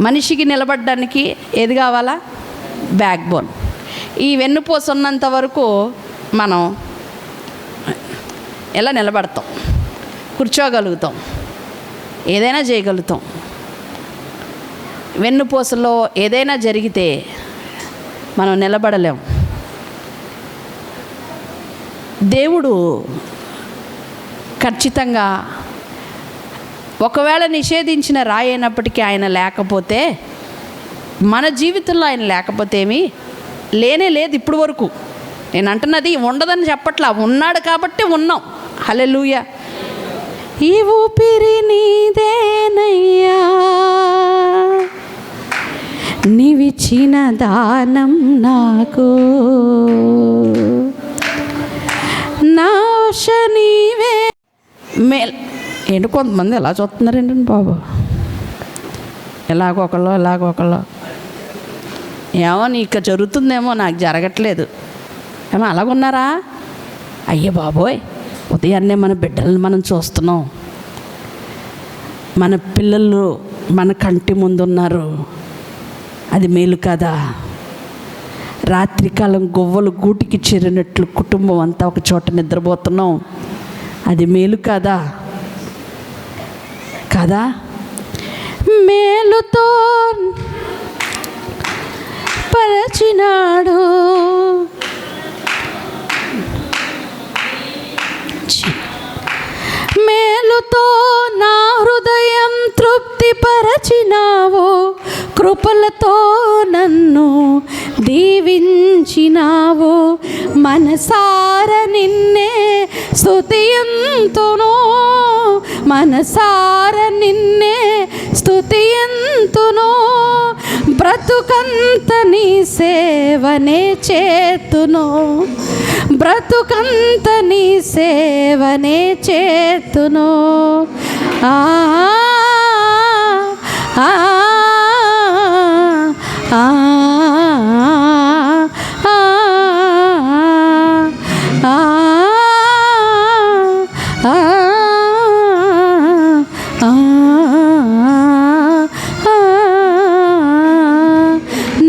మనిషికి నిలబడడానికి ఏది కావాలా? Back bone. ఈ వెన్నుపూస ఉన్నంత వరకు మనం ఎలా నిలబడతాం, కూర్చోగలుగుతాం, ఏదైనా చేయగలుగుతాం. వెన్నుపూసలో ఏదైనా జరిగితే మనం నిలబడలేం. దేవుడు ఖచ్చితంగా ఒకవేళ నిషేధించిన రాయి అయినప్పటికీ ఆయన లేకపోతే, మన జీవితంలో ఆయన లేకపోతే ఏమీ లేనే లేదు ఇప్పుడు వరకు. నేను అంటున్నది ఉండదని చెప్పట్లా, ఉన్నాడు కాబట్టి ఉన్నాం. హల్లెలూయా. ఈ ఊపిరి నీదేనయ్యా, నీవిచ్చిన దానం నాకు, నా ఆశ నీవే, ఏంటి కొంతమంది ఎలా చూస్తున్నారండి బాబు, ఎలాగొకళ్ళు ఏమో నీకు జరుగుతుందేమో, నాకు జరగట్లేదు ఏమో అలాగున్నారా? అయ్యే బాబోయ్, ఉదయాన్నే మన బిడ్డలను మనం చూస్తున్నాం, మన పిల్లలు మన కంటి ముందున్నారు, అది మేలు కదా? రాత్రికాలం గువ్వలు గూటికి చేరినట్లు కుటుంబం అంతా ఒక చోట నిద్రపోతున్నాం, అది మేలు కదా? కదా? మేలుతో పరచినాడు, మేలుతో నా హృదయం తృప్తిపరచినావు, కృపలతో నన్ను దీవించినావు, మనసార నిన్నే స్తుతియంతును, మనసార నిన్నే స్తుతియంతును, బ్రతుకంత నీ సేవనే చేతును, బ్రతుకంత నీ సేవనే చేతును. ఆ ఆ ఆ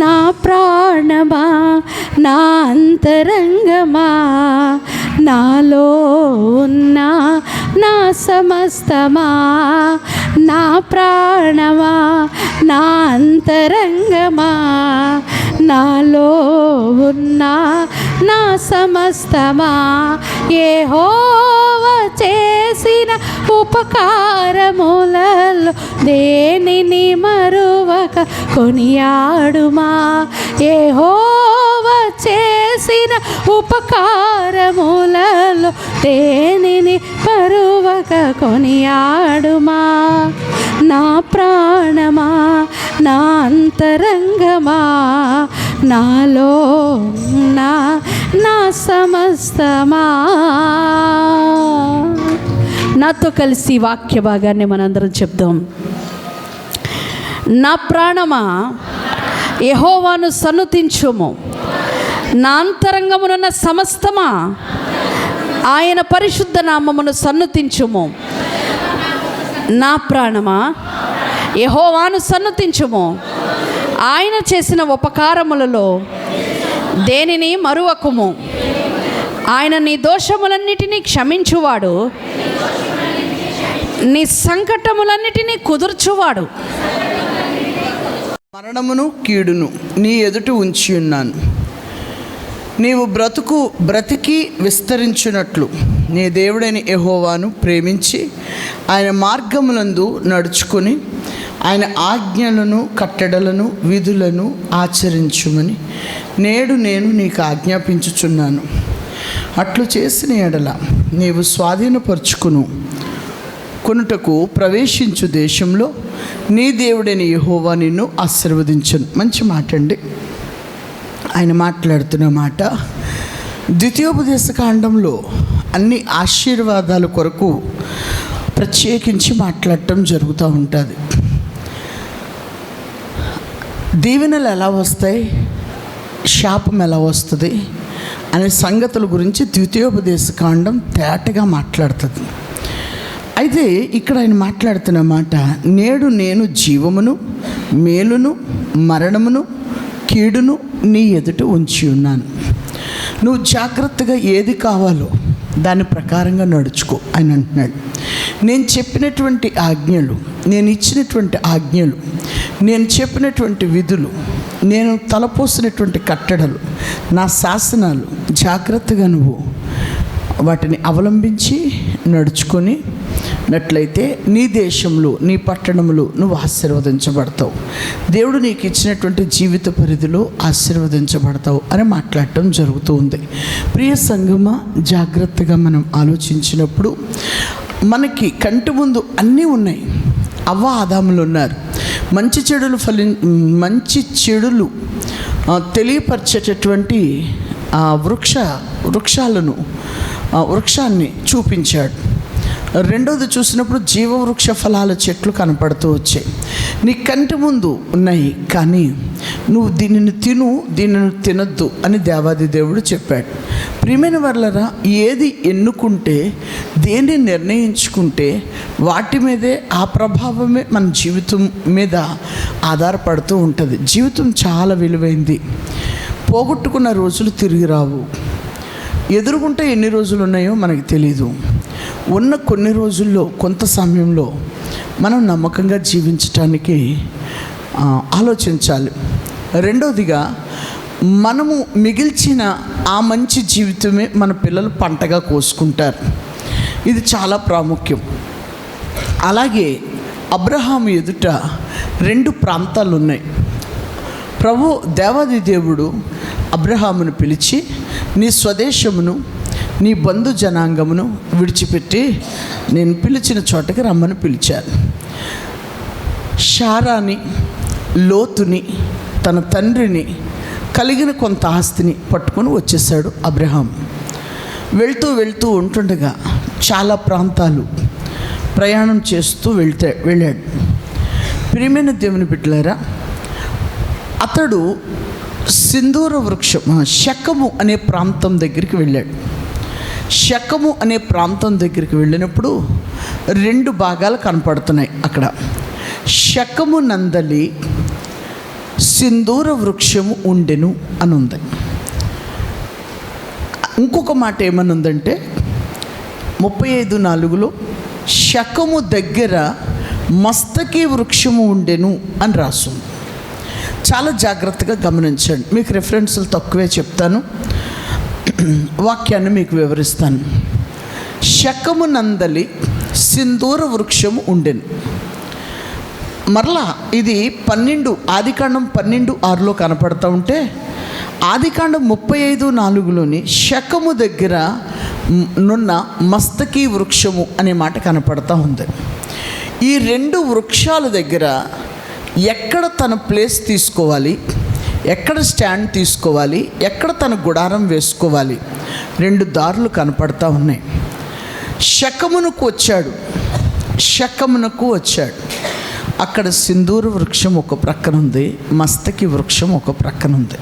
నా ప్రాణమా, నా అంతరంగమా, నాలో ఉన్న నా సమస్తమా, నా ప్రాణమా, నా అంతరంగమా, నాలో ఉన్న నా సమస్తమా, యెహోవా చేసిన ఉపకారములలో దేనిని మరువక కొనియాడుమా, యెహోవా చేసిన ఉపకారములలో దేనిని మరువక కొనియాడుమా, నా ప్రాణమా, నా అంతరంగమా, నాలో నా సమస్తమా. నాతో కలిసి వాక్య భాగాన్ని మనందరం చెప్దాం. నా ప్రాణమా యెహోవాను సన్నుతించుము, నా అంతరంగమునున్న సమస్తమా ఆయన పరిశుద్ధ నామమును సన్నుతించుము. నా ప్రాణమా యెహోవాను సన్నుతించుము, ఆయన చేసిన ఉపకారములలో దేనిని మరువకుము. ఆయన నీ దోషములన్నిటినీ క్షమించువాడు, నీ సంకటములన్నిటినీ కుదుర్చువాడు. మరణమును కీడును నీ ఎదుట ఉంచి ఉన్నాను, నీవు బ్రతికి విస్తరించున్నట్లు నీ దేవుడైన యెహోవాను ప్రేమించి ఆయన మార్గములందు నడుచుకొని ఆయన ఆజ్ఞలను కట్టడలను విధులను ఆచరించుమని నేడు నేను నీకు ఆజ్ఞాపించుచున్నాను. అట్లు చేసిన ఎడల నీవు కొనుటకు ప్రవేశించు దేశంలో నీ దేవుడైన యెహోవా నిన్ను ఆశీర్వదించును. మంచి మాట అండి. ఆయన మాట్లాడుతున్న మాట ద్వితీయోపదేశకాండంలో అన్ని ఆశీర్వాదాల కొరకు ప్రత్యేకించి మాట్లాడటం జరుగుతూ ఉంటుంది. దీవెనలు ఎలా వస్తాయి, శాపం ఎలా వస్తుంది అనే సంగతుల గురించి ద్వితీయోపదేశకాండం తేటగా మాట్లాడుతుంది. అయితే ఇక్కడ ఆయన మాట్లాడుతున్న మాట, నేడు నేను జీవమును మేలును మరణమును కీడును నీ ఎదుట ఉంచి ఉన్నాను. నువ్వు జాగ్రత్తగా ఏది కావాలో దాని ప్రకారంగా నడుచుకో అని అంటున్నాడు. నేను చెప్పినటువంటి ఆజ్ఞలు, నేను ఇచ్చినటువంటి ఆజ్ఞలు, నేను చెప్పినటువంటి విధులు, నేను తలపోసినటువంటి కట్టడలు, నా శాసనాలు జాగ్రత్తగా నువ్వు వాటిని అవలంబించి నడుచుకున్నట్లయితే నీ దేశంలో నీ పట్టణంలో నువ్వు ఆశీర్వదించబడతావు. దేవుడు నీకు ఇచ్చినటువంటి జీవిత పరిధిలో ఆశీర్వదించబడతావు అని మాట్లాడటం జరుగుతూ ఉంది. ప్రియ సంగమా, జాగ్రత్తగా మనం ఆలోచించినప్పుడు మనకి కంటి ముందు అన్నీ ఉన్నాయి. అవ్వ ఆదాములు ఉన్నారు. మంచి చెడులు తెలియపరిచేటటువంటి వృక్షాన్ని చూపించాడు. రెండోది చూసినప్పుడు జీవవృక్ష ఫలాల చెట్లు కనపడుతూ వచ్చాయి. నీ కంటి ముందు ఉన్నాయి, కానీ నువ్వు దీనిని తిను, దీనిని తినద్దు అని దేవాది దేవుడు చెప్పాడు. ప్రియమైన వాళ్ళరా, ఏది ఎన్నుకుంటే, దేన్ని నిర్ణయించుకుంటే వాటి మీదే ఆ ప్రభావమే మన జీవితం మీద ఆధారపడుతూ ఉంటుంది. జీవితం చాలా విలువైంది. పోగొట్టుకున్న రోజులు తిరిగి రావు. ఎదురుగుంటే ఎన్ని రోజులు ఉన్నాయో మనకి తెలీదు. ఉన్న కొన్ని రోజుల్లో, కొంత సమయంలో మనం నమ్మకంగా జీవించటానికి ఆలోచించాలి. రెండవదిగా, మనము మిగిల్చిన ఆ మంచి జీవితమే మన పిల్లలు పంటగా కోసుకుంటారు. ఇది చాలా ప్రాముఖ్యం. అలాగే అబ్రహాము ఎదుట 2 ప్రాంతాలు ఉన్నాయి. దేవాది దేవుడు అబ్రహామును పిలిచి, నీ స్వదేశమును, నీ బంధు జనాంగమును విడిచిపెట్టి నేను పిలిచిన చోటకి రమ్మని పిలిచాను. షారాని, లోతుని, తన తండ్రిని, కలిగిన కొంత ఆస్తిని పట్టుకొని వచ్చేసాడు అబ్రహాం. వెళ్తూ ఉంటుండగా చాలా ప్రాంతాలు ప్రయాణం చేస్తూ వెళ్ళాడు. ప్రియమైన దేవుని బిడ్డలారా, అతడు సింధూర వృక్షం, షెకెము అనే ప్రాంతం దగ్గరికి వెళ్ళాడు. షెకెము అనే ప్రాంతం దగ్గరికి వెళ్ళినప్పుడు 2 భాగాలు కనపడుతున్నాయి అక్కడ. షెకెము నందలి సింధూర వృక్షము ఉండెను అని ఉంది. ఇంకొక మాట ఏమని ఉందంటే 35:4 షెకెము దగ్గర మస్తకి వృక్షము ఉండెను అని రాస్తుంది. చాలా జాగ్రత్తగా గమనించండి. మీకు రెఫరెన్సులు తక్కువే చెప్తాను, వాక్యాన్ని మీకు వివరిస్తాను. షెకెము నందలి సింధూర వృక్షము ఉండెను. మరలా ఇది 12 ఆదికాండం 12:6 కనపడుతూ ఉంటే, ఆదికాండం 35:4 షెకెము దగ్గర నున్న మస్తకి వృక్షము అనే మాట కనపడుతూ ఉంది. ఈ 2 వృక్షాల దగ్గర ఎక్కడ తన ప్లేస్ తీసుకోవాలి, ఎక్కడ స్టాండ్ తీసుకోవాలి, ఎక్కడ తన గుడారం వేసుకోవాలి, 2 దారులు కనపడతా ఉన్నాయి. షెకెమునకు వచ్చాడు. అక్కడ సింధూర వృక్షం ఒక ప్రక్కన ఉంది, మస్తకి వృక్షం ఒక ప్రక్కన ఉంది.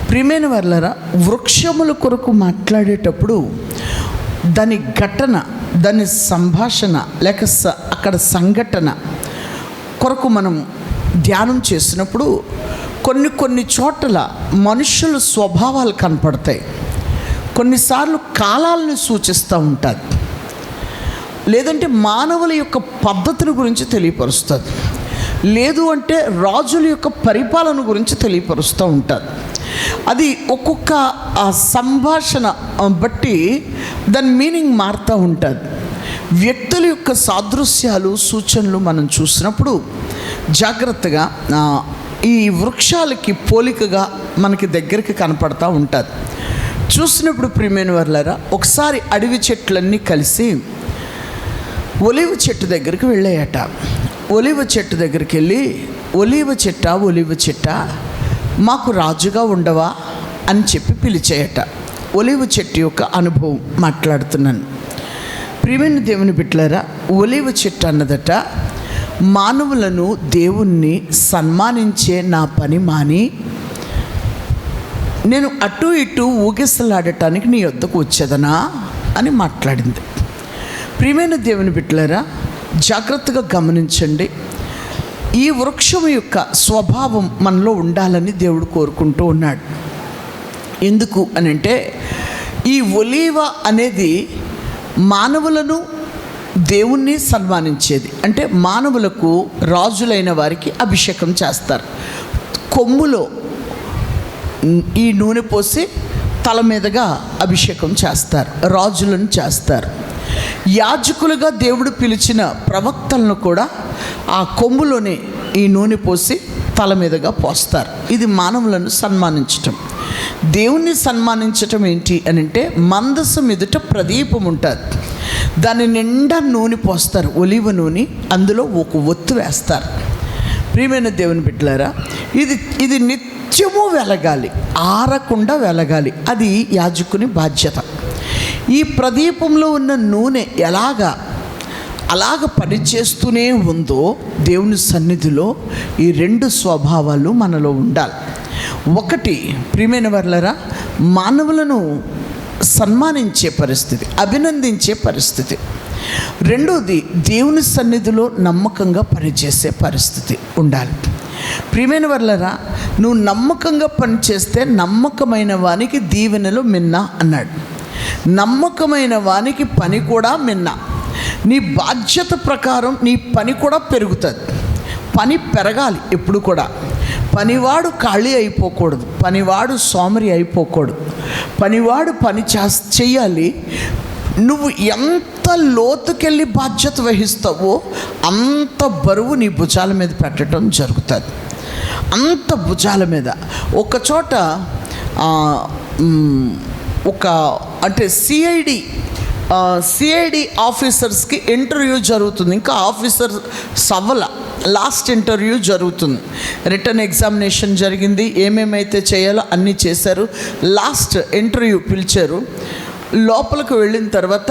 ప్రియమైన వాళ్ళరా, వృక్షముల కొరకు మాట్లాడేటప్పుడు దాని ఘటన, దాని సంభాషణ లేక అక్కడ సంఘటన కొరకు మనం ధ్యానం చేసినప్పుడు కొన్ని చోట్ల మనుషుల స్వభావాలు కనపడతాయి. కొన్నిసార్లు కాలాలను సూచిస్తూ ఉంటుంది, లేదంటే మానవుల యొక్క పద్ధతిని గురించి తెలియపరుస్తుంది, లేదు అంటే రాజుల యొక్క పరిపాలన గురించి తెలియపరుస్తూ ఉంటుంది. అది ఒక్కొక్క సంభాషణ బట్టి దాని మీనింగ్ మారుతూ ఉంటుంది. వ్యక్తుల యొక్క సాదృశ్యాలు, సూచనలు మనం చూసినప్పుడు జాగ్రత్తగా ఈ వృక్షాలకి పోలికగా మనకి దగ్గరికి కనపడతా ఉంటుంది. చూసినప్పుడు ప్రియమైన వాళ్ళారా, ఒకసారి అడవి చెట్లన్నీ కలిసి ఒలివ చెట్టు దగ్గరికి వెళ్ళాయట. ఒలివ చెట్టు దగ్గరికి వెళ్ళి, ఒలివ చెట్ట మాకు రాజుగా ఉండవా అని చెప్పి పిలిచాయట. ఒలివ చెట్టు యొక్క అనుభవం మాట్లాడుతున్నాను. ప్రియమైన దేవుని బిడ్డలారా, ఒలివ చెట్టు అన్నదట, మానవులను దేవుణ్ణి సన్మానించే నా పని మాని నేను అటు ఇటు ఊగిసలాడటానికి నీ వద్దకు వచ్చేదనా అని మాట్లాడింది. ప్రియమైన దేవుని బిడ్డలారా, జాగ్రత్తగా గమనించండి. ఈ వృక్షం యొక్క స్వభావం మనలో ఉండాలని దేవుడు కోరుకుంటూ ఉన్నాడు. ఎందుకు అనంటే, ఈ ఒలీవ అనేది మానవులను దేవుణ్ణి సన్మానించేది. అంటే మానవులకు, రాజులైన వారికి అభిషేకం చేస్తారు. కొమ్ములో ఈ నూనె పోసి తల మీదుగా అభిషేకం చేస్తారు, రాజులను చేస్తారు. యాజకులుగా దేవుడు పిలిచిన ప్రవక్తలను కూడా ఆ కొమ్ములోనే ఈ నూనె పోసి తల మీదుగా పోస్తారు. ఇది మానవులను సన్మానించటం. దేవుణ్ణి సన్మానించటం ఏంటి అని అంటే, మందసం ఎదుట ప్రదీపం ఉంటుంది, దాని నిండా నూనె పోస్తారు, ఒలివ నూనె, అందులో ఒక ఒత్తు వేస్తారు. ప్రియమైన దేవుని బిడ్డలారా, ఇది నిత్యము వెలగాలి, ఆరకుండా వెలగాలి. అది యాజకుని బాధ్యత. ఈ ప్రదీపంలో ఉన్న నూనె ఎలాగా అలాగ పనిచేస్తూనే ఉందో దేవుని సన్నిధిలో ఈ రెండు స్వభావాలు మనలో ఉండాలి. ఒకటి, ప్రియమైన వర్లరా, మానవులను సన్మానించే పరిస్థితి, అభినందించే పరిస్థితి. రెండోది, దేవుని సన్నిధిలో నమ్మకంగా పనిచేసే పరిస్థితి ఉండాలి. ప్రియమైన వర్లరా, నువ్వు నమ్మకంగా పనిచేస్తే నమ్మకమైన వానికి దీవెనలు మిన్న అన్నాడు. నమ్మకమైన వానికి పని కూడా మిన్న. నీ బాధ్యత ప్రకారం నీ పని కూడా పెరుగుతుంది. పని పెరగాలి ఎప్పుడు కూడా. పనివాడు ఖాళీ అయిపోకూడదు, పనివాడు సోమరి అయిపోకూడదు. పనివాడు పని చెయ్యాలి. నువ్వు ఎంత లోతుకెళ్ళి బాధ్యత వహిస్తావో అంత బరువు నీ భుజాల మీద పెట్టడం జరుగుతుంది. అంత భుజాల మీద. ఒక చోట అంటే సిఐడి ఆఫీసర్స్కి ఇంటర్వ్యూ జరుగుతుంది. ఇంకా ఆఫీసర్ సవ్వల లాస్ట్ ఇంటర్వ్యూ జరుగుతుంది. రిటర్న్ ఎగ్జామినేషన్ జరిగింది, ఏమేమైతే చేయాలో అన్నీ చేశారు. లాస్ట్ ఇంటర్వ్యూ పిలిచారు. లోపలికి వెళ్ళిన తర్వాత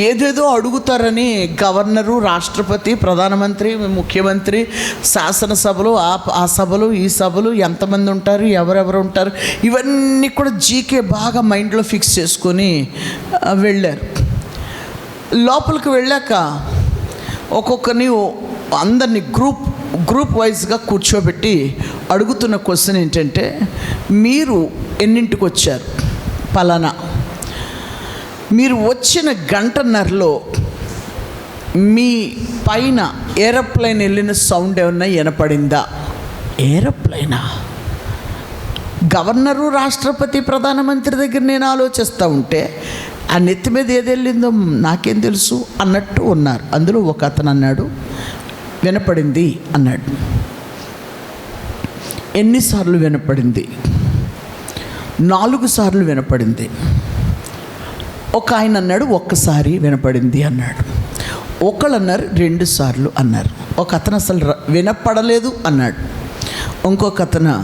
ఏదేదో అడుగుతారని గవర్నరు, రాష్ట్రపతి, ప్రధానమంత్రి, ముఖ్యమంత్రి, శాసనసభలు, ఆ సభలు, ఈ సభలు, ఎంతమంది ఉంటారు, ఎవరెవరు ఉంటారు, ఇవన్నీ కూడా జీకే బాగా మైండ్లో ఫిక్స్ చేసుకొని వెళ్ళారు. లోపలికి వెళ్ళాక ఒక్కొక్కరిని అందరినీ గ్రూప్ వైజ్గా కూర్చోబెట్టి అడుగుతున్న క్వశ్చన్ ఏంటంటే, మీరు ఎన్నింటికి వచ్చారు? పలానా. మీరు వచ్చిన గంటన్నరలో మీ పైన ఏరోప్లేన్ వెళ్ళిన సౌండ్ ఏమన్నా వినపడిందా? ఏరోప్లేనా? గవర్నరు, రాష్ట్రపతి, ప్రధానమంత్రి దగ్గర నేను ఆలోచిస్తూ ఉంటే ఆ నెత్తి మీద ఏది వెళ్ళిందో నాకేం తెలుసు అన్నట్టు ఉన్నారు. అందులో ఒక అతను అన్నాడు, వినపడింది అన్నాడు. ఎన్నిసార్లు వినపడింది? 4 సార్లు వినపడింది. ఒక ఆయన అన్నాడు, ఒక్కసారి వినపడింది అన్నాడు. ఒకళ్ళు అన్నారు 2 సార్లు అన్నారు. ఒక అతను అసలు వినపడలేదు అన్నాడు. ఇంకొక అతను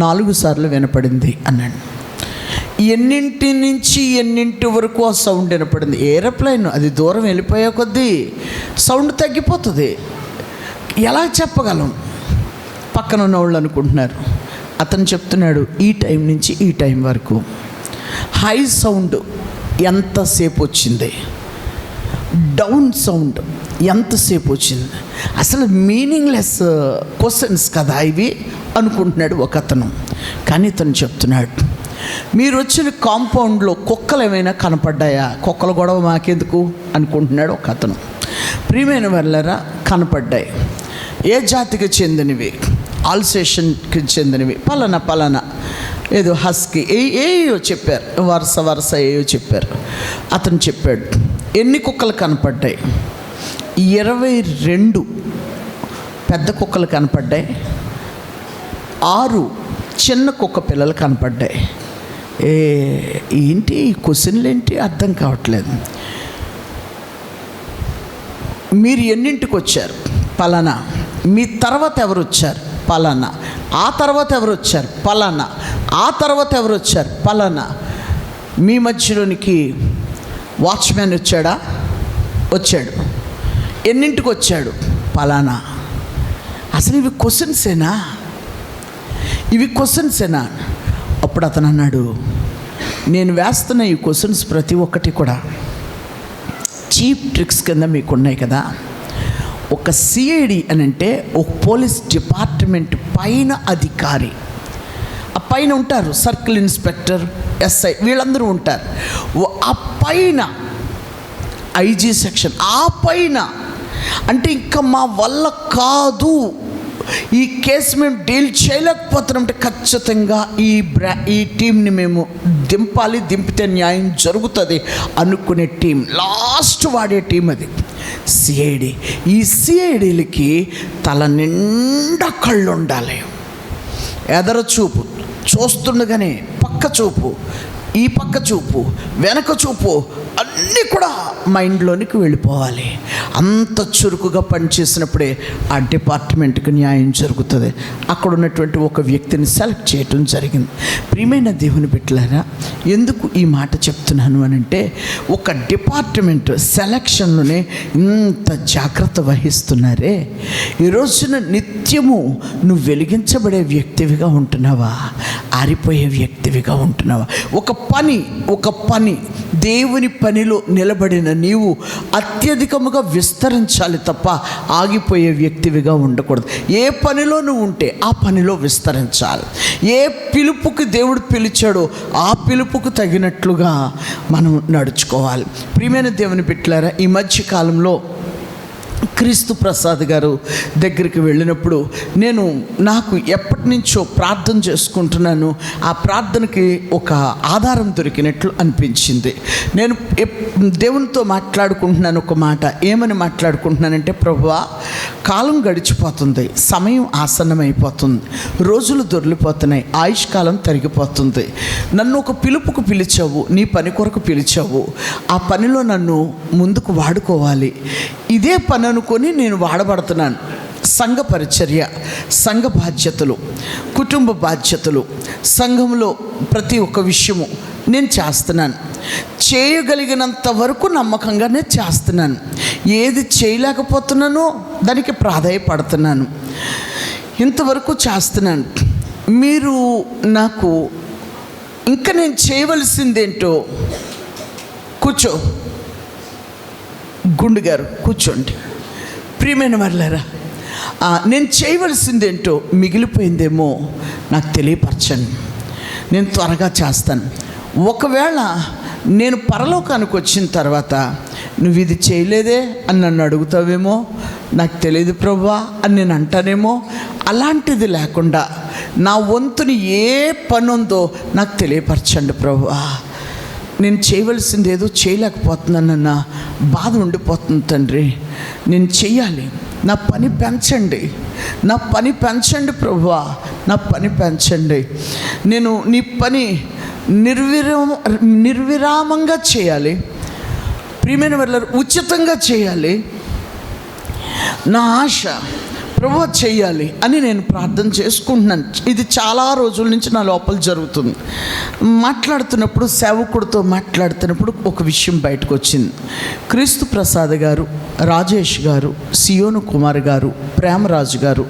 4 సార్లు వినపడింది అన్నాడు. ఎన్నింటి నుంచి ఎన్నింటి వరకు ఆ సౌండ్ వినపడింది? ఏరోప్లేన్ అది దూరం వెళ్ళిపోయే కొద్దీ సౌండ్ తగ్గిపోతుంది. ఎలా చెప్పగలం? పక్కన ఉన్న వాళ్ళు అనుకుంటున్నారు. అతను చెప్తున్నాడు, ఈ టైం నుంచి ఈ టైం వరకు హై సౌండ్ ఎంతసేపు వచ్చింది, డౌన్ సౌండ్ ఎంతసేపు వచ్చింది. అసలు మీనింగ్లెస్ క్వశ్చన్స్ కదా ఇవి అనుకుంటున్నాడు ఒక అతను. కానీ ఇతను చెప్తున్నాడు, మీరు వచ్చిన కాంపౌండ్లో కుక్కలు ఏమైనా కనపడ్డాయా? కుక్కల గొడవ మాకెందుకు అనుకుంటున్నాడు ఒక అతను. ప్రియమైన వాళ్ళరా, కనపడ్డాయి. ఏ జాతికి చెందినవి? ఆల్సేషన్కి చెందినవి, పలానా ఏదో హస్కీ, ఏయో చెప్పారు, వరుస ఏయో చెప్పారు. అతను చెప్పాడు, ఎన్ని కుక్కలు కనపడ్డాయి? 22 పెద్ద కుక్కలు కనపడ్డాయి, 6 చిన్న కుక్క పిల్లలు కనపడ్డాయి. ఏంటి ఈ క్వశ్చన్లు ఏంటి అర్థం కావట్లేదు. మీరు ఎన్నింటికి వచ్చారు? పలానా. మీ తర్వాత ఎవరు వచ్చారు? పలానా. ఆ తర్వాత ఎవరు వచ్చారు? పలానా. ఆ తర్వాత ఎవరు వచ్చారు? పలానా. మీ మధ్యలోనికి వాచ్మ్యాన్ వచ్చాడా? వచ్చాడు. ఎన్నింటికి వచ్చాడు? పలానా. అసలు ఇవి క్వశ్చన్సేనా? అప్పుడు అతను అన్నాడు, నేను వేస్తున్న ఈ క్వశ్చన్స్ ప్రతి ఒక్కటి కూడా చీప్ ట్రిక్స్ కింద మీకు ఉన్నాయి కదా. ఒక సిఐడి అని అంటే ఒక పోలీస్ డిపార్ట్మెంట్ పైన అధికారి. ఆ పైన ఉంటారు సర్కిల్ ఇన్స్పెక్టర్, ఎస్ఐ, వీళ్ళందరూ ఉంటారు. ఆ పైన ఐజీ సెక్షన్, ఆ పైన అంటే ఇంకా మా వల్ల కాదు, ఈ కేసు మేము డీల్ చేయలేకపోతున్నామంటే ఖచ్చితంగా ఈ టీంని మేము దింపితే న్యాయం జరుగుతుంది అనుకునే టీం, లాస్ట్ వాడే టీం అది సిఐడి. ఈ సిఐడిలకి తల నిండా కళ్ళు ఉండాలి. ఎదర చూపు చూస్తుండగానే పక్క చూపు, ఈ పక్క చూపు, వెనక చూపు అన్నీ కూడా మైండ్లోనికి వెళ్ళిపోవాలి. అంత చురుకుగా పనిచేసినప్పుడే ఆ డిపార్ట్మెంట్కి న్యాయం జరుగుతుంది. అక్కడ ఉన్నటువంటి ఒక వ్యక్తిని సెలెక్ట్ చేయటం జరిగింది. ప్రియమైన దేవుని బిడ్డలారా, ఎందుకు ఈ మాట చెప్తున్నాను అని అంటే, ఒక డిపార్ట్మెంట్ సెలక్షన్లోనే ఇంత జాగ్రత్త వహిస్తున్నారే. ఈ రోజున నిత్యము నువ్వు వెలిగించబడే వ్యక్తివిగా ఉంటున్నావా, ఆరిపోయే వ్యక్తివిగా ఉంటున్నావా? ఒక పని దేవుని పనిలో నిలబడిన నీవు అత్యధికముగా విస్తరించాలి తప్ప ఆగిపోయే వ్యక్తివిగా ఉండకూడదు. ఏ పనిలో నువ్వు ఉంటే ఆ పనిలో విస్తరించాలి. ఏ పిలుపుకి దేవుడు పిలిచాడో ఆ పిలుపుకు తగినట్లుగా మనం నడుచుకోవాలి. ప్రియమైన దేవుని బిడ్డలారా, ఈ మధ్య కాలంలో క్రీస్తు ప్రసాద్ గారు దగ్గరికి వెళ్ళినప్పుడు నాకు ఎప్పటి నుంచో ప్రార్థన చేసుకుంటున్నాను. ఆ ప్రార్థనకి ఒక ఆధారం దొరికినట్లు అనిపించింది. నేను దేవునితో మాట్లాడుకుంటున్నాను. ఒక మాట ఏమని మాట్లాడుకుంటున్నానంటే, ప్రభువా, కాలం గడిచిపోతుంది, సమయం ఆసన్నమైపోతుంది, రోజులు దొర్లిపోతున్నాయి, ఆయుష్కాలం తరిగిపోతుంది. నన్ను ఒక పిలుపుకు పిలిచావు, నీ పని కొరకు పిలిచావు. ఆ పనిలో నన్ను ముందుకు వాడుకోవాలి. ఇదే పని అనుకొని నేను వాడబడుతున్నాను. సంఘ పరిచర్య, సంఘ బాధ్యతలు, కుటుంబ బాధ్యతలు, సంఘంలో ప్రతి ఒక్క విషయము నేను చేస్తున్నాను. చేయగలిగినంత వరకు నమ్మకంగానే చేస్తున్నాను. ఏది చేయలేకపోతున్నానో దానికి ప్రాధాన్యపడుతున్నాను. ఇంతవరకు చేస్తున్నాను. మీరు నాకు ఇంకా నేను చేయవలసిందేంటో కూర్చో, గుండు గారు కూర్చోండి. ప్రియమైన వాళ్ళారా, నేను చేయవలసిందేంటో మిగిలిపోయిందేమో నాకు తెలియపరచండి, నేను త్వరగా చేస్తాను. ఒకవేళ నేను పరలోకానికి వచ్చిన తర్వాత నువ్వు ఇది చేయలేదే అని నన్ను అడుగుతావేమో, నాకు తెలియదు ప్రభువా అని నేను అంటానేమో. అలాంటిది లేకుండా నా వంతుని ఏ పని ఉందో నాకు తెలియపరచండి ప్రభువా. నేను చేయవలసింది ఏదో చేయలేకపోతున్నానన్న బాధ ఉండిపోతుంది తండ్రి. నేను చెయ్యాలి. నా పని పెంచండి, నా పని పెంచండి ప్రభువా, నా పని పెంచండి. నేను నీ పని నిర్విరామంగా చేయాలి. ప్రియమైన వాళ్ళారా, ఉచితంగా చేయాలి. నా ఆశ ప్రభువా చెయ్యాలి అని నేను ప్రార్థన చేసుకుంటున్నాను. ఇది చాలా రోజుల నుంచి నా లోపల జరుగుతుంది. మాట్లాడుతున్నప్పుడు, సేవకుడితో మాట్లాడుతున్నప్పుడు ఒక విషయం బయటకు వచ్చింది. క్రీస్తు ప్రసాద్ గారు, రాజేష్ గారు, సియోను కుమార్ గారు, ప్రేమరాజు గారు,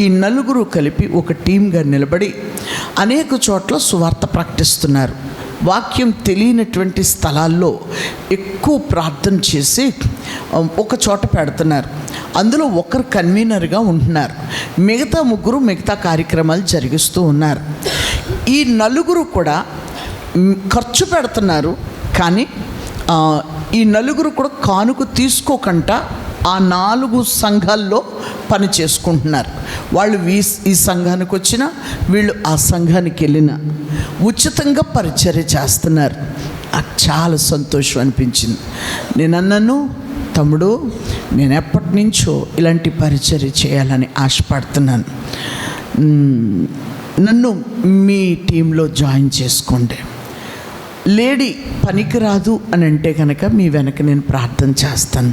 ఈ నలుగురు కలిపి ఒక టీంగా నిలబడి అనేక చోట్ల సువార్త ప్రకటిస్తున్నారు. వాక్యం తెలియనటువంటి స్థలాల్లో ఎక్కువ ప్రార్థన చేసి ఒక చోట పెడుతున్నారు. అందులో ఒకరు కన్వీనర్గా ఉంటున్నారు, మిగతా ముగ్గురు మిగతా కార్యక్రమాలు జరిగిస్తూ ఉన్నారు. ఈ నలుగురు కూడా ఖర్చు పెడుతున్నారు, కానీ ఈ నలుగురు కూడా కానుక తీసుకోకుండా ఆ 4 సంఘాల్లో పని చేసుకుంటున్నారు. వాళ్ళు ఈ సంఘానికి వచ్చినా, వీళ్ళు ఆ సంఘానికి వెళ్ళినా ఉచితంగా పరిచర్య చేస్తున్నారు. నాకు చాలా సంతోషం అనిపించింది. నేను అన్నాను, తమ్ముడు, నేను ఎప్పటి నుంచో ఇలాంటి పరిచర్య చేయాలని ఆశపడుతున్నాను, నన్ను మీ టీంలో జాయిన్ చేసుకోండి. లేడీ పనికిరాదు అని అంటే కనుక మీ వెనక నేను ప్రార్థన చేస్తాను.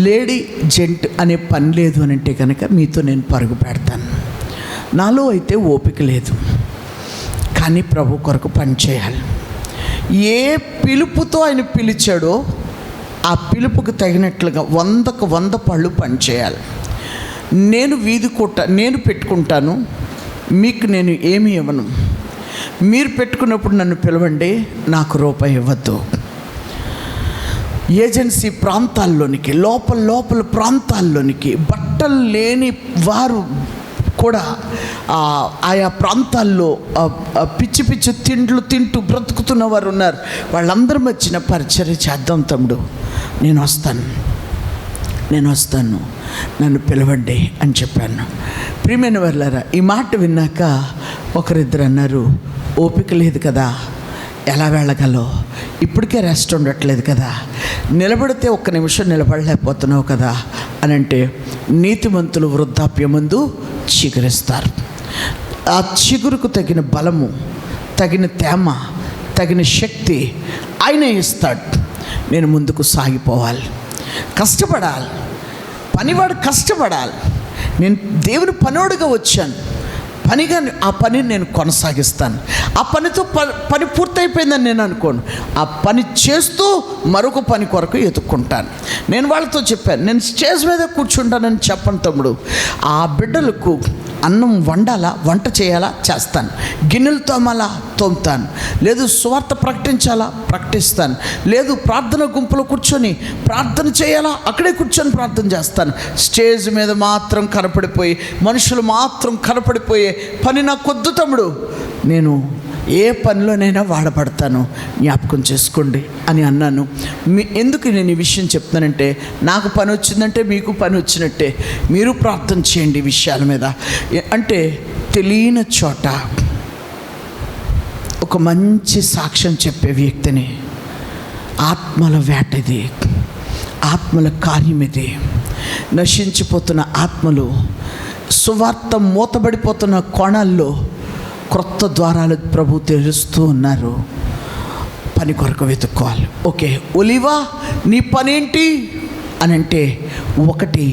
లేడీ జెంట్ అనే పని లేదు అని అంటే కనుక మీతో నేను పరుగు పెడతాను. నాలో అయితే ఓపిక లేదు, కానీ ప్రభు కొరకు పని చేయాలి. ఏ పిలుపుతో ఆయన పిలిచాడో ఆ పిలుపుకు తగినట్లుగా 100కు 100 పళ్ళు పని చేయాలి. నేను వీధి కోట నేను పెట్టుకుంటాను, మీకు నేను ఏమి ఇవ్వను. మీరు పెట్టుకున్నప్పుడు నన్ను పిలవండి, నాకు రూపాయి ఇవ్వద్దు. ఏజెన్సీ ప్రాంతాల్లోనికి, లోపల ప్రాంతాల్లోనికి బట్టలు లేని వారు కూడా ఆయా ప్రాంతాల్లో పిచ్చి పిచ్చి తిండ్లు తింటూ బ్రతుకుతున్న వారు ఉన్నారు. వాళ్ళందరి మధ్యన పరిచర్య చేద్దాం తమ్ముడు, నేను వస్తాను, నన్ను పిలవండి అని చెప్పాను. ప్రియమైన వాళ్ళారా, ఈ మాట విన్నాక ఒకరిద్దరు అన్నారు, ఓపిక లేదు కదా, ఎలా వెళ్ళగలవు, ఇప్పటికే రెస్ట్ ఉండట్లేదు కదా, నిలబడితే ఒక్క నిమిషం నిలబడలేకపోతున్నావు కదా అని అంటే, నీతిమంతులు వృద్ధాప్యమందు చిగురిస్తారు. ఆ చిగురుకు తగిన బలము, తగిన తేమ, తగిన శక్తి ఆయన ఇస్తాడు. నేను ముందుకు సాగిపోవాలి. కష్టపడాలి, పనివాడు కష్టపడాలి. నేను దేవుని పనివాడుగా వచ్చాను, పనిగా ఆ పనిని నేను కొనసాగిస్తాను. ఆ పనితో పని పూర్తయిపోయిందని నేను అనుకోను, ఆ పని చేస్తూ మరొక పని కొరకు ఎత్తుక్కుంటాను. నేను వాళ్ళతో చెప్పాను, నేను స్టేజ్ మీద కూర్చుంటానని చెప్పను తమ్ముడు. ఆ బిడ్డలకు అన్నం వండాలా, వంట చేయాలా, చేస్తాను. గిన్నెలు తోమాలా, తోముతాను. లేదు సువార్త ప్రకటించాలా, ప్రకటిస్తాను. లేదు ప్రార్థన గుంపులో కూర్చొని ప్రార్థన చేయాలా, అక్కడే కూర్చొని ప్రార్థన చేస్తాను. స్టేజ్ మీద మాత్రం కనపడిపోయి, మనుషులు మాత్రం కనపడిపోయే పని నాకు కొద్దు తమ్ముడు. నేను ఏ పనిలోనైనా వాడబడతాను, జ్ఞాపకం చేసుకోండి అని అన్నాను. ఎందుకు నేను ఈ విషయం చెప్తానంటే, నాకు పని వచ్చిందంటే మీకు పని వచ్చినట్టే. మీరు ప్రార్థన చేయండి ఈ విషయాల మీద. అంటే తెలియని చోట ఒక మంచి సాక్ష్యం చెప్పే వ్యక్తిని, ఆత్మల వేట ఇది, ఆత్మల కార్యం ఇది. నశించిపోతున్న ఆత్మలు, సువార్త మూతబడిపోతున్న కోణాల్లో క్రొత్త ద్వారాలు ప్రభు తెరుస్తూ ఉన్నారు. పని కొరకు వెతుక్కోవాలి. ఓకే, ఒలివా నీ పనేంటి అని అంటే, ఒకటి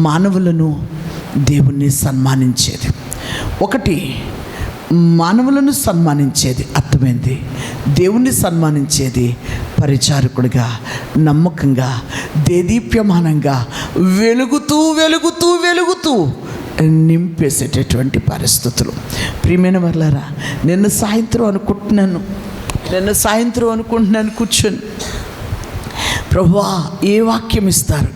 మానవులను దేవుణ్ణి సన్మానించేది, ఒకటి మానవులను సన్మానించేది అర్థమైంది. దేవుణ్ణి సన్మానించేది పరిచారకుడిగా, నమ్మకంగా, దేదీప్యమానంగా వెలుగుతూ వెలుగుతూ వెలుగుతూ నింపేసేటటువంటి పరిస్థితులు. ప్రియమైన వాళ్ళారా, నిన్న సాయంత్రం అనుకుంటున్నాను కూర్చొని, ప్రభువా ఏ వాక్యం ఇస్తారు.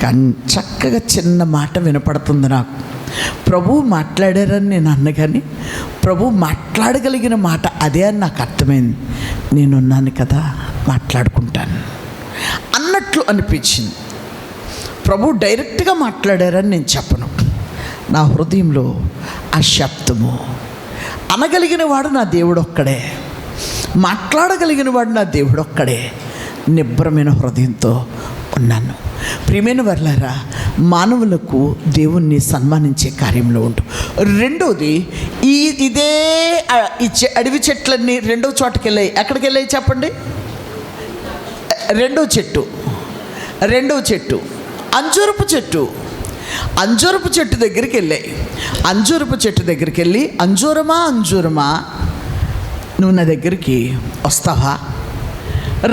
కానీ చక్కగా చిన్న మాట వినపడుతుంది నాకు. ప్రభువు మాట్లాడారని నేను అన్న, కానీ ప్రభువు మాట్లాడగలిగిన మాట అదే అని నాకు అర్థమైంది. నేనున్నాను కదా, మాట్లాడుకుంటాను అన్నట్లు అనిపించింది. ప్రభు డైరెక్ట్గా మాట్లాడారని నేను చెప్పను. నా హృదయంలో ఆ శబ్దము, అనగలిగిన వాడు నా దేవుడు ఒక్కడే, మాట్లాడగలిగిన వాడు నా దేవుడు ఒక్కడే, నిబ్బరమైన హృదయంతో ఉన్నాను. ప్రియమైన వర్లారా, మానవులకు దేవుణ్ణి సన్మానించే కార్యంలో ఉంటూ. రెండోది, ఇదే అడవి చెట్లన్నీ రెండో చోటకి వెళ్ళాయి. ఎక్కడికి వెళ్ళాయి చెప్పండి? రెండో చెట్టు అంజూరపు చెట్టు దగ్గరికి వెళ్ళాయి. అంజూరపు చెట్టు దగ్గరికి వెళ్ళి, అంజూరమా నువ్వు నా దగ్గరికి వస్తావా?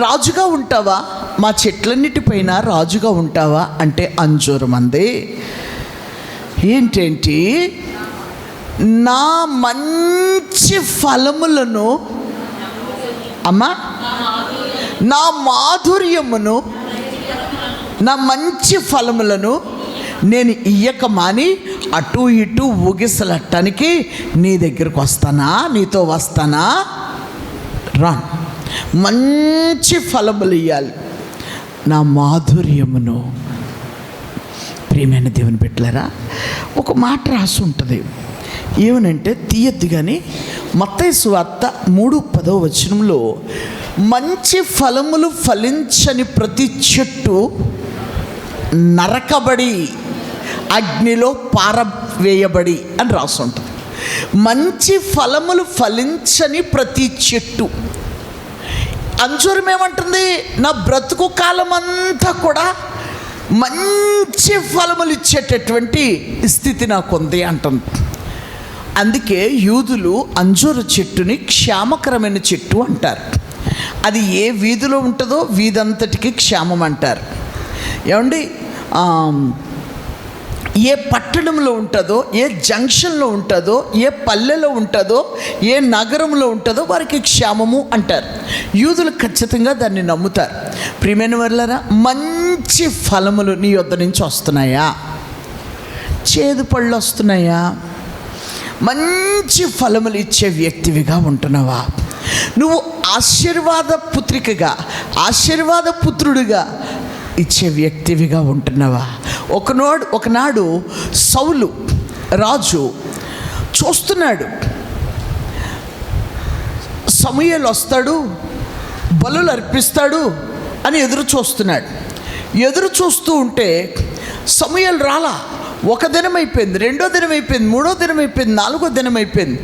రాజుగా ఉంటావా? మా చెట్లన్నిటిపైన రాజుగా ఉంటావా అంటే అంజూరం అంది. ఏంటేంటి? నా మంచి ఫలములను, అమ్మా, నా మాధుర్యమును, నా మంచి ఫలములను నేను ఇయ్యక మాని అటు ఇటు ఊగిసలట్టడానికి నీ దగ్గరకు వస్తానా, నీతో వస్తానా? రాను. మంచి ఫలములు ఇయ్యాలి, నా మాధుర్యమును. ప్రియమైన దేవుని బిడ్డలారా, ఒక మాట రాసి ఉంటుంది. ఏమనంటే, తీయద్దు కానీ మత్తయి సువార్త 3:10 మంచి ఫలములు ఫలించని ప్రతి చెట్టు నరకబడి అగ్నిలో పారవేయబడి అని రాసి ఉంటుంది. మంచి ఫలములు ఫలించని ప్రతి చెట్టు. అంజూరం ఏమంటుంది? నా బ్రతుకు కాలం అంతా కూడా మంచి ఫలములు ఇచ్చేటటువంటి స్థితి నాకుంది అంటుంది. అందుకే యూదులు అంజూరు చెట్టుని క్షేమకరమైన చెట్టు అంటారు. అది ఏ వీధిలో ఉంటుందో వీధంతటికి క్షేమం అంటారు. ఏమండి, ఏ పట్టణంలో ఉంటుందో, ఏ జంక్షన్లో ఉంటుందో, ఏ పల్లెలో ఉంటుందో, ఏ నగరంలో ఉంటుందో వారికి క్షేమము అంటారు. యూదులు ఖచ్చితంగా దాన్ని నమ్ముతారు. ప్రియమైన వాళ్ళారా, మంచి ఫలములు నీ యొద్ద నుంచి వస్తున్నాయా? చేదు పళ్ళు వస్తున్నాయా? మంచి ఫలములు ఇచ్చే వ్యక్తివిగా ఉంటున్నావా? నువ్వు ఆశీర్వాద పుత్రికగా, ఆశీర్వాద పుత్రుడిగా ఇచ్చే వ్యక్తివిగా ఉంటున్నావా? ఒకనాడు సౌలు రాజు చూస్తున్నాడు, సమూయేలు వస్తాడు, బలులు అర్పిస్తాడు అని ఎదురు చూస్తున్నాడు. ఎదురు చూస్తూ ఉంటే సమూయేలు రాలా. ఒక దినం అయిపోయింది, రెండో దినం అయిపోయింది, మూడో దినం అయిపోయింది, నాలుగో దినం అయిపోయింది.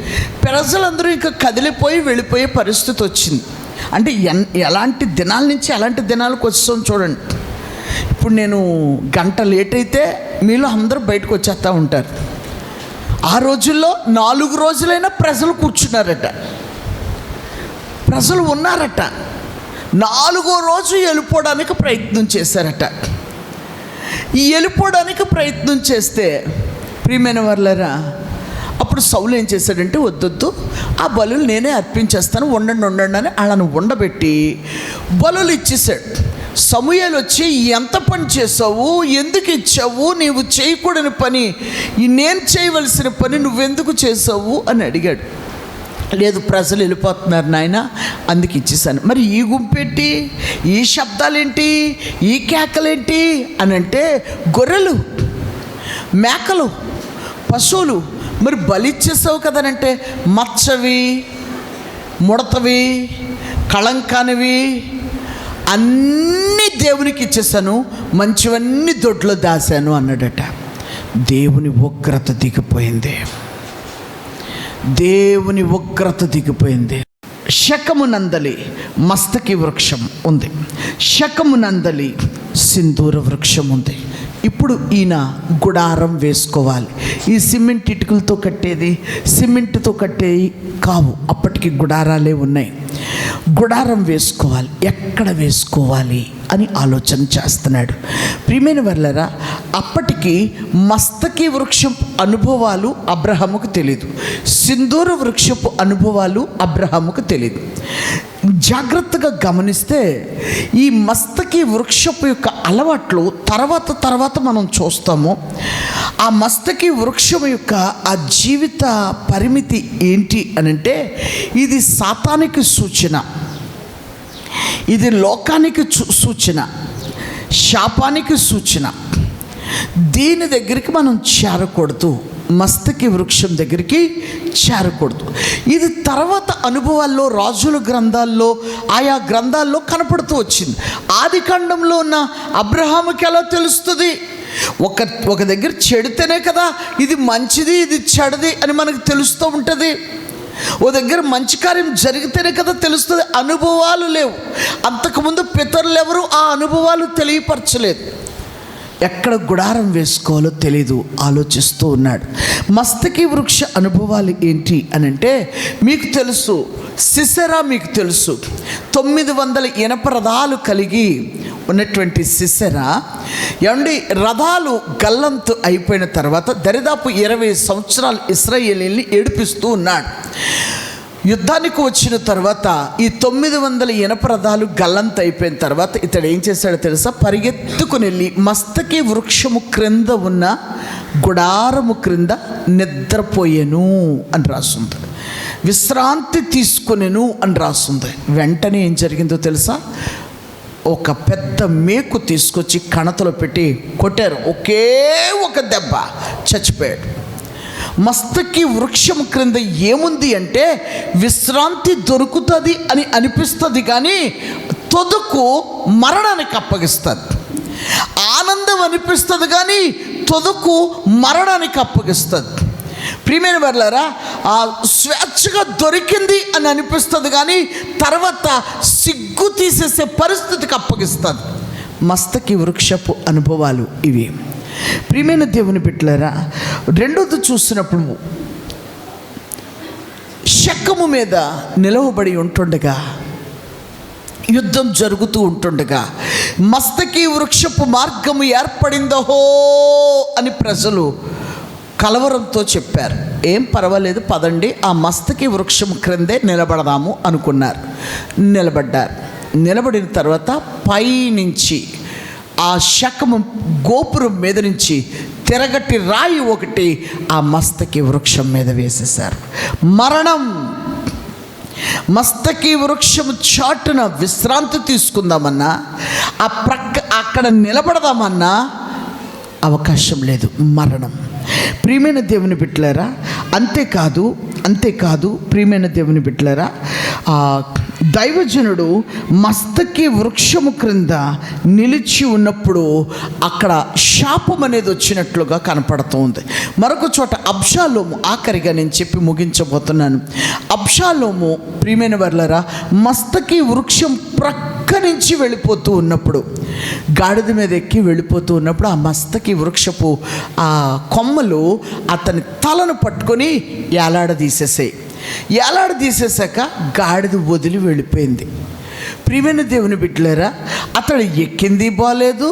ప్రజలందరూ ఇంకా కదిలిపోయి వెళ్ళిపోయే పరిస్థితి వచ్చింది. అంటే ఎలాంటి దినాల నుంచి ఎలాంటి దినాలకు వచ్చాం చూడండి. ఇప్పుడు నేను గంట లేట్ అయితే మీలో అందరూ బయటకు వచ్చేస్తూ ఉంటారు. ఆ రోజుల్లో 4 రోజులైనా ప్రజలు కూర్చున్నారట, ప్రజలు ఉన్నారట. 4వ రోజు వెళ్ళిపోవడానికి ప్రయత్నం చేశారట. ఈ వెళ్ళిపోవడానికి ప్రయత్నం చేస్తే ప్రియమైన వాళ్ళరా, అప్పుడు సౌలు ఏం చేశాడంటే, వద్దొద్దు, ఆ బలులు నేనే అర్పించేస్తాను, ఉండండి అని వాళ్ళని ఉండబెట్టి బలులు ఇచ్చేసాడు. సమూయేలు వచ్చి, ఎంత పని చేసావు, ఎందుకు ఇచ్చావు, నీవు చేయకూడని పని, నేను చేయవలసిన పని నువ్వెందుకు చేసావు అని అడిగాడు. లేదు, ప్రజలు వెళ్ళిపోతున్నారు నాయన, అందుకు ఇచ్చేసాను. మరి ఈ గుంపేంటి, ఈ శబ్దాలేంటి, ఈ కేకలేంటి అని అంటే, గొర్రెలు, మేకలు, పశువులు, మరి బలిచ్చేసావు కదనంటే, మచ్చవి, ముడతవి, కళంకానివి అన్నీ దేవునికి ఇచ్చేసాను, మంచివన్నీ దొడ్లో దాశాను అన్నాడట. దేవుని ఉగ్రత దిగిపోయింది, దేవుని ఉగ్రత దిగిపోయింది. శకమునందలి మస్తకి వృక్షం ఉంది, శకమునందలి సింధూర వృక్షం ఉంది. ఇప్పుడు ఈయన గుడారం వేసుకోవాలి. ఈ సిమెంట్ ఇటుకలతో కట్టేది, సిమెంట్తో కట్టేవి కావు, అప్పటికి గుడారాలే ఉన్నాయి. గుడారం వేసుకోవాలి, ఎక్కడ వేసుకోవాలి అని ఆలోచన చేస్తున్నాడు. ప్రియమైన వాళ్ళరా, అప్పటికి మస్తకి వృక్షపు అనుభవాలు అబ్రహాముకు తెలియదు, సింధూర వృక్షపు అనుభవాలు అబ్రహాముకు తెలియదు. జాగ్రత్తగా గమనిస్తే ఈ మస్తకి వృక్షపు యొక్క అలవాట్లు తర్వాత మనం చూస్తాము. ఆ మస్తకి వృక్షం యొక్క ఆ జీవిత పరిమితి ఏంటి అనంటే, ఇది సాతానికి సూచన, ఇది లోకానికి సూచన, శాపానికి సూచన. దీని దగ్గరికి మనం చేరకూడదు, మస్తకి వృక్షం దగ్గరికి చేరకూడదు. ఇది తర్వాత అనుభవాల్లో, రాజుల గ్రంథాల్లో, ఆయా గ్రంథాల్లో కనపడుతూ వచ్చింది. ఆది కాండంలో ఉన్న అబ్రహాముకి ఎలా తెలుస్తుంది? ఒక దగ్గర చెడితేనే కదా ఇది మంచిది, ఇది చెడది అని మనకు తెలుస్తూ ఉంటుంది. ఓ దగ్గర మంచి కార్యం జరిగితేనే కదా తెలుస్తుంది. అనుభవాలు లేవు, అంతకుముందు పితరులు ఎవరు ఆ అనుభవాలు తెలియపరచలేదు. ఎక్కడ గుడారం వేసుకోవాలో తెలీదు, ఆలోచిస్తూ ఉన్నాడు. మస్తకి వృక్ష అనుభవాలు ఏంటి అని అంటే, మీకు తెలుసు, సిసెరా మీకు తెలుసు, 900 ఇనప రథాలు కలిగి ఉన్నటువంటి సిసెరా ఏమండి, రథాలు గల్లంతు అయిపోయిన తర్వాత దరిదాపు 20 సంవత్సరాలు ఇశ్రాయేలీల్ని ఏడిపిస్తూ ఉన్నాడు. యుద్ధానికి వచ్చిన తర్వాత ఈ 900 ఇనప రథాలు గల్లంతు అయిపోయిన తర్వాత ఇతడు ఏం చేశాడో తెలుసా? పరిగెత్తుకుని వెళ్ళి మస్తకి వృక్షము క్రింద ఉన్న గుడారము క్రింద నిద్రపోయెను అని రాస్తుంది, విశ్రాంతి తీసుకొనెను అని రాస్తుంది. వెంటనే ఏం జరిగిందో తెలుసా? ఒక పెద్ద మేకు తీసుకొచ్చి కణతలో పెట్టి కొట్టారు, ఒకే ఒక దెబ్బ, చచ్చిపోయాడు. మస్తకి వృక్షం క్రింద ఏముంది అంటే, విశ్రాంతి దొరుకుతుంది అని అనిపిస్తుంది, కానీ తొదుకు మరణానికి అప్పగిస్తుంది. ఆనందం అనిపిస్తుంది కానీ తొదుకు మరణానికి అప్పగిస్తుంది. ప్రియమైన వాళ్ళారా, ఆ స్వేచ్ఛగా దొరికింది అని అనిపిస్తుంది కానీ తర్వాత సిగ్గు తీసేసే పరిస్థితికి అప్పగిస్తుంది. మస్తకి వృక్షపు అనుభవాలు ఇవి. ప్రియమైన దేవుని బిడ్డలారా, రెండోది చూసినప్పుడు శకము మీద నిలవబడి ఉంటుండగా, యుద్ధం జరుగుతూ ఉంటుండగా, మస్తకి వృక్షపు మార్గము ఏర్పడిందో అని ప్రజలు కలవరంతో చెప్పారు. ఏం పర్వాలేదు, పదండి ఆ మస్తకి వృక్షం క్రిందే నిలబడదాము అనుకున్నారు. నిలబడ్డారు. నిలబడిన తర్వాత పైనుంచి ఆ శకము గోపురం మీద నుంచి తిరగటి రాయి ఒకటి ఆ మస్తకి వృక్షం మీద వేసేశారు. మరణం. మస్తకి వృక్షం చాటున విశ్రాంతి తీసుకుందామన్నా, ఆ అక్కడ నిలబడదామన్నా అవకాశం లేదు. మరణం. ప్రియమైన దేవుని బిడ్డలారా, అంతేకాదు ప్రియమైన దేవుని బిడ్డలారా, దైవజనుడు మస్తకి వృక్షము క్రింద నిలిచి ఉన్నప్పుడు అక్కడ శాపం అనేది వచ్చినట్లుగా కనపడుతుంది. మరొక చోట అబ్షాలోము, ఆఖరిగా నేను చెప్పి ముగించబోతున్నాను. అబ్షాలోము ప్రియమైన వర్లరా మస్తకి వృక్షం ప్రక్క నుంచి వెళ్ళిపోతూ ఉన్నప్పుడు, గాడిద మీద ఎక్కి వెళ్ళిపోతూ ఉన్నప్పుడు ఆ మస్తకి వృక్షపు ఆ కొమ్మలు అతని తలను పట్టుకొని ఏలాడదీసేసాక గాడిద వదిలి వెళ్ళిపోయింది. ప్రియమైన దేవుని బిడ్డలారా, అతడు ఎక్కింది బాగలేదు,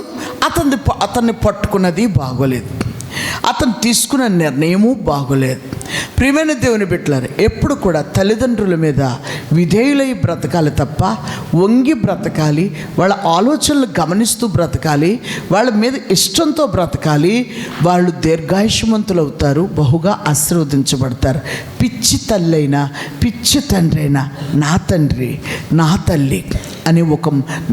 అతన్ని పట్టుకున్నది బాగోలేదు, అతను తీసుకున్న నిర్ణయము బాగోలేదు. ప్రియమైన దేవుని బిడ్డలారా, ఎప్పుడు కూడా తల్లిదండ్రుల మీద విధేయులై బ్రతకాలి తప్ప వంగి బ్రతకాలి. వాళ్ళ ఆలోచనలు గమనిస్తూ బ్రతకాలి, వాళ్ళ మీద ఇష్టంతో బ్రతకాలి. వాళ్ళు దీర్ఘాయుష్మంతులు అవుతారు, బహుగా ఆశీర్వదించబడతారు. పిచ్చి తల్లైనా పిచ్చి తండ్రి అయినా నా తండ్రి నా తల్లి అనే ఒక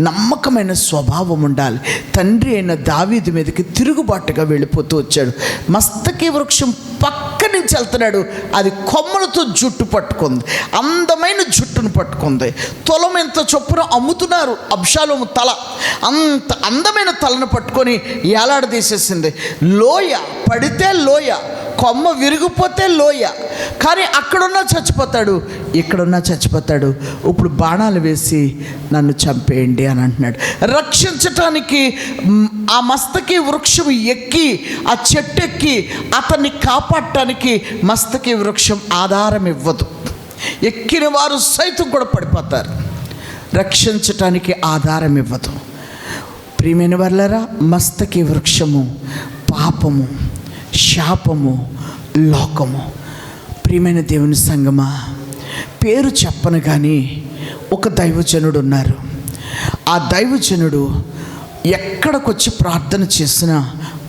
నమ్మకమైన స్వభావం ఉండాలి. తండ్రి అయిన దావీదు మీదకి తిరుగుబాటుగా వెళ్ళిపోతూ వచ్చాడు. మస్తకి వృక్షం పక్క నుంచి వెళ్తున్నాడు, అది కొమ్మలతో జుట్టు పట్టుకుంది, అందమైన జుట్టును పట్టుకుంది. తులం ఎంత చొప్పున అమ్ముతున్నారు. అబ్షాలోము తల, అంత అందమైన తలను పట్టుకొని ఏలాడదీసేసింది. లోయ పడితే లోయ, కొమ్మ విరిగిపోతే లోయ. కానీ అక్కడున్నా చచ్చిపోతాడు, ఇక్కడున్నా చచ్చిపోతాడు. ఇప్పుడు బాణాలు వేసి నన్ను చంపేయండి అని అంటున్నాడు. రక్షించటానికి ఆ మస్తకి వృక్షం ఎక్కి, ఆ చెట్టు ఎక్కి అతన్ని కాపాడటానికి మస్తకి వృక్షం ఆధారం ఇవ్వదు. ఎక్కిన వారు సైతం కూడా పడిపోతారు. రక్షించటానికి ఆధారం ఇవ్వదు. ప్రియమైన వాళ్ళరా, మస్తకి వృక్షము పాపము, శాపము, లోకము. ప్రియమైన దేవుని సంగమా, పేరు చెప్పను కానీ ఒక దైవజనుడు ఉన్నారు. ఆ దైవజనుడు ఎక్కడికొచ్చి ప్రార్థన చేసినా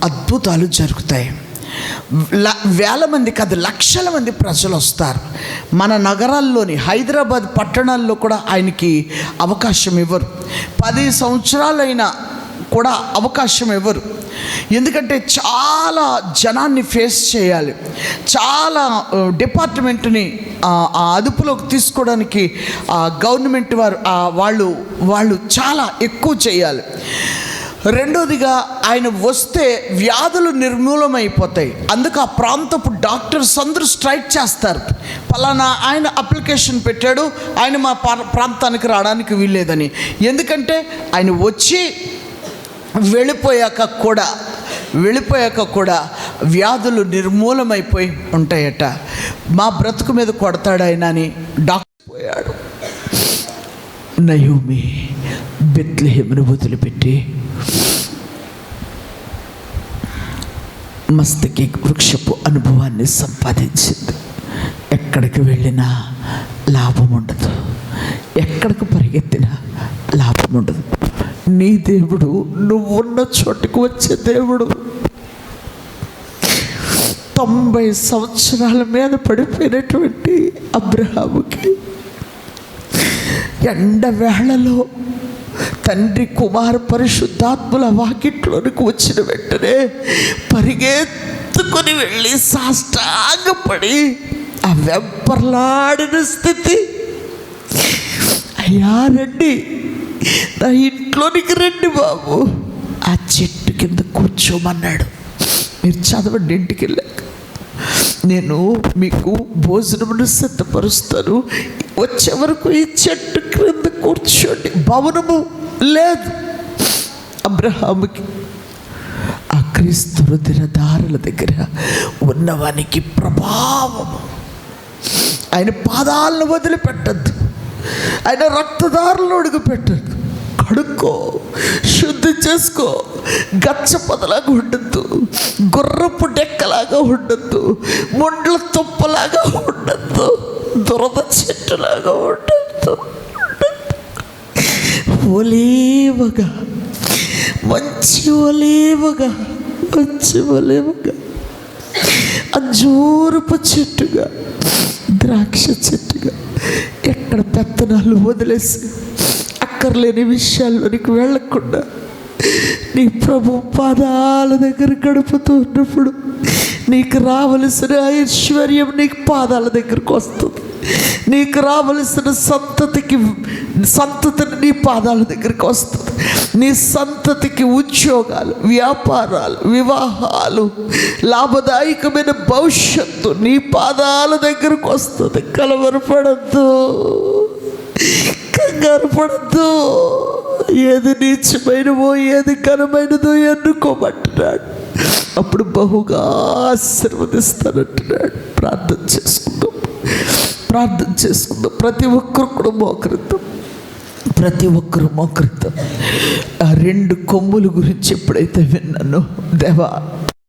అద్భుతాలు జరుగుతాయి. వేల మంది కాదు, లక్షల మంది ప్రజలు వస్తారు. మన నగరాల్లోని హైదరాబాద్ పట్టణాల్లో కూడా ఆయనకి అవకాశం ఇవ్వరు. 10 సంవత్సరాలైనా కూడా అవకాశం ఇవ్వరు. ఎందుకంటే చాలా జనాన్ని ఫేస్ చేయాలి, చాలా డిపార్ట్మెంట్ని అదుపులోకి తీసుకోవడానికి గవర్నమెంట్ వాళ్ళు చాలా ఎక్కువ చేయాలి. రెండోదిగా ఆయన వస్తే వ్యాధులు నిర్మూలమైపోతాయి. అందుకు ఆ ప్రాంతపు డాక్టర్స్ అందరూ స్ట్రైక్ చేస్తారు. పలానా ఆయన అప్లికేషన్ పెట్టాడు, ఆయన మా ప్రాంతానికి రావడానికి వీల్లేదని. ఎందుకంటే ఆయన వచ్చి వెళ్ళిపోయాక కూడా వ్యాధులు నిర్మూలమైపోయి ఉంటాయట. మా బ్రతుకు మీద కొడతాడు ఆయన అని డాక్టర్ పోయాడు. నయోమి బెత్లెహేమును వదిలిపెట్టి మస్తకి వృక్షపు అనుభవాన్ని సంపాదించింది. ఎక్కడికి వెళ్ళినా లాభం ఉండదు, ఎక్కడికి పరిగెత్తినా లాభం ఉండదు. నీ దేవుడు నువ్వున్న చోటుకు వచ్చే దేవుడు. 90 సంవత్సరాల మీద పడిపోయినటువంటి అబ్రహాముకి ఎండవేళలో తండ్రి కుమార పరిశుద్ధాత్ముల వాకిట్లోనికి వచ్చిన వెంటనే పరిగెత్తుకొని వెళ్ళి సాష్టాంగపడి ఆ వెంపర్లాడిన స్థితి. అయ్యా రండి, నా ఇంట్లోనికి రండి బాబు, ఆ చెట్టు కింద కూర్చోమన్నాడు. మీరు చదవండి, ఇంటికి వెళ్ళాక నేను మీకు భోజనమును సిద్ధపరుస్తాను, వచ్చే వరకు ఈ చెట్టు క్రింద కూర్చోండి. భవనము లేదు అబ్రహాముకి. ఆ క్రీస్తు రుధిరధారల దగ్గర ఉన్నవానికి ప్రభావము. ఆయన పాదాలను వదిలిపెట్టద్దు, ఆయన రక్తదారులను అడుగుపెట్టద్దు. కడుక్కో, శుద్ధి చేసుకో. గచ్చపదలాగా ఉండద్దు, గుర్రపు డెక్కలాగా ఉండద్దు, ముండ్ల తుప్పలాగా ఉండద్దు, దురద చెట్టులాగా ఉండద్దు. ఒలీవగా, మంచి ఒలీవగా, మంచి ఒలీవగా, అంజూరపు చెట్టుగా, ద్రాక్ష చెట్టుగా, ఎక్కడ పెత్తనాలు వదిలేసి అక్కర్లేని విషయాల్లోనికి వెళ్ళకుండా నీ ప్రభు పాదాల దగ్గర గడుపుతూ ఉన్నప్పుడు నీకు రావలసిన ఐశ్వర్యం నీకు పాదాల దగ్గరకు వస్తుంది. నీకు రావలసిన సంతతిని నీ పాదాల దగ్గరికి వస్తుంది. నీ సంతతికి ఉద్యోగాలు, వ్యాపారాలు, వివాహాలు, లాభదాయకమైన భవిష్యత్తు నీ పాదాల దగ్గరకు వస్తుంది. కలవరపడద్దు, కంగారు పడద్దు. ఏది నీచమైనవో ఏది ఘనమైనదో ఎన్నుకోమంటున్నాడు. అప్పుడు బహుగా ఆశీర్వదిస్తానంటున్నాడు. ప్రార్థన చేసుకుందాం. ప్రతి ఒక్కరు కూడా మోకరిద్దాం. ఆ 2 కొమ్ముల గురించి ఎప్పుడైతే విన్నానో, దేవా